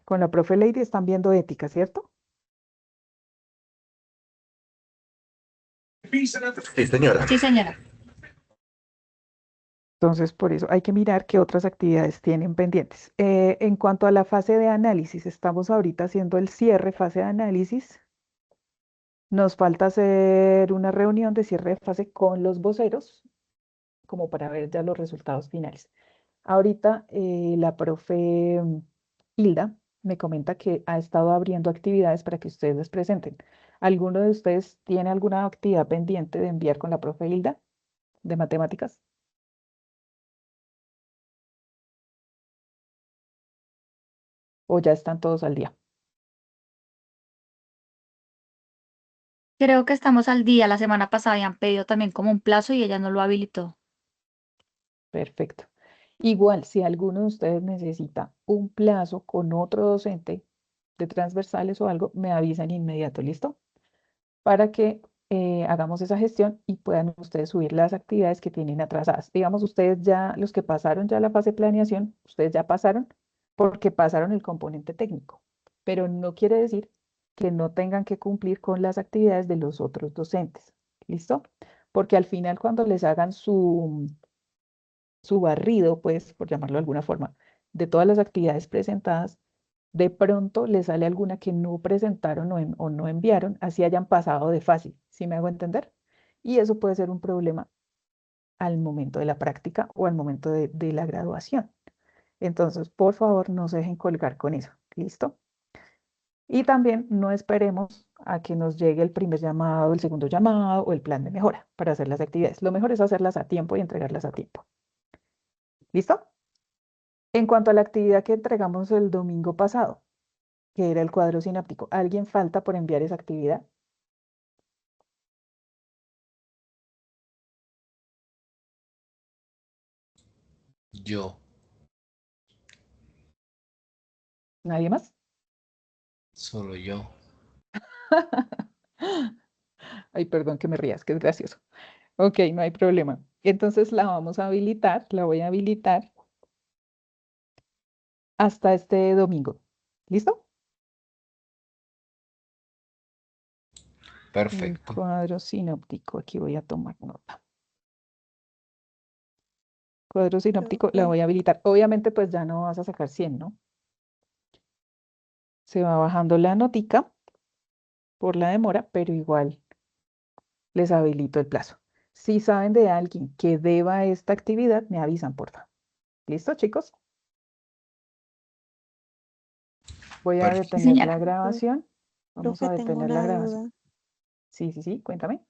Con la profe Lady están viendo ética, ¿cierto? Sí, señora. Sí, señora. Entonces, por eso hay que mirar qué otras actividades tienen pendientes. En cuanto a la fase de análisis, estamos ahorita haciendo el cierre fase de análisis. Nos falta hacer una reunión de cierre de fase con los voceros, como para ver ya los resultados finales. Ahorita la profe Hilda me comenta que ha estado abriendo actividades para que ustedes les presenten. ¿Alguno de ustedes tiene alguna actividad pendiente de enviar con la profe Hilda de matemáticas? ¿O ya están todos al día? Creo que estamos al día. La semana pasada habían pedido también como un plazo y ella no lo habilitó. Perfecto. Igual, si alguno de ustedes necesita un plazo con otro docente de transversales o algo, me avisan inmediato, ¿listo? para que hagamos esa gestión y puedan ustedes subir las actividades que tienen atrasadas. Digamos, ustedes ya, los que pasaron ya la fase de planeación, ustedes ya pasaron porque pasaron el componente técnico, pero no quiere decir que no tengan que cumplir con las actividades de los otros docentes. ¿Listo? Porque al final cuando les hagan su barrido, pues, por llamarlo de alguna forma, de todas las actividades presentadas, de pronto les sale alguna que no presentaron o no enviaron, así hayan pasado de fácil, ¿sí me hago entender? Y eso puede ser un problema al momento de la práctica o al momento de la graduación. Entonces, por favor, no se dejen colgar con eso, ¿listo? Y también no esperemos a que nos llegue el primer llamado, el segundo llamado o el plan de mejora para hacer las actividades. Lo mejor es hacerlas a tiempo y entregarlas a tiempo. ¿Listo? En cuanto a la actividad que entregamos el domingo pasado, que era el cuadro sináptico, ¿alguien falta por enviar esa actividad? Yo, ¿Nadie más? solo yo. Ay, perdón que me rías, que es gracioso. Ok, no hay problema. Entonces la vamos a habilitar, la voy a habilitar hasta este domingo. ¿Listo? El Perfecto. cuadro sinóptico, aquí voy a tomar nota. Cuadro sinóptico, la voy a habilitar. Obviamente, pues ya no vas a sacar 100, ¿no? Se va bajando la notica por la demora, pero igual les habilito el plazo. Si saben de alguien que deba esta actividad, me avisan, por favor. ¿Listo, chicos? Voy a Perfecto. detener Señora. la grabación. Vamos Profe, a tengo detener la una grabación. duda. Sí, cuéntame.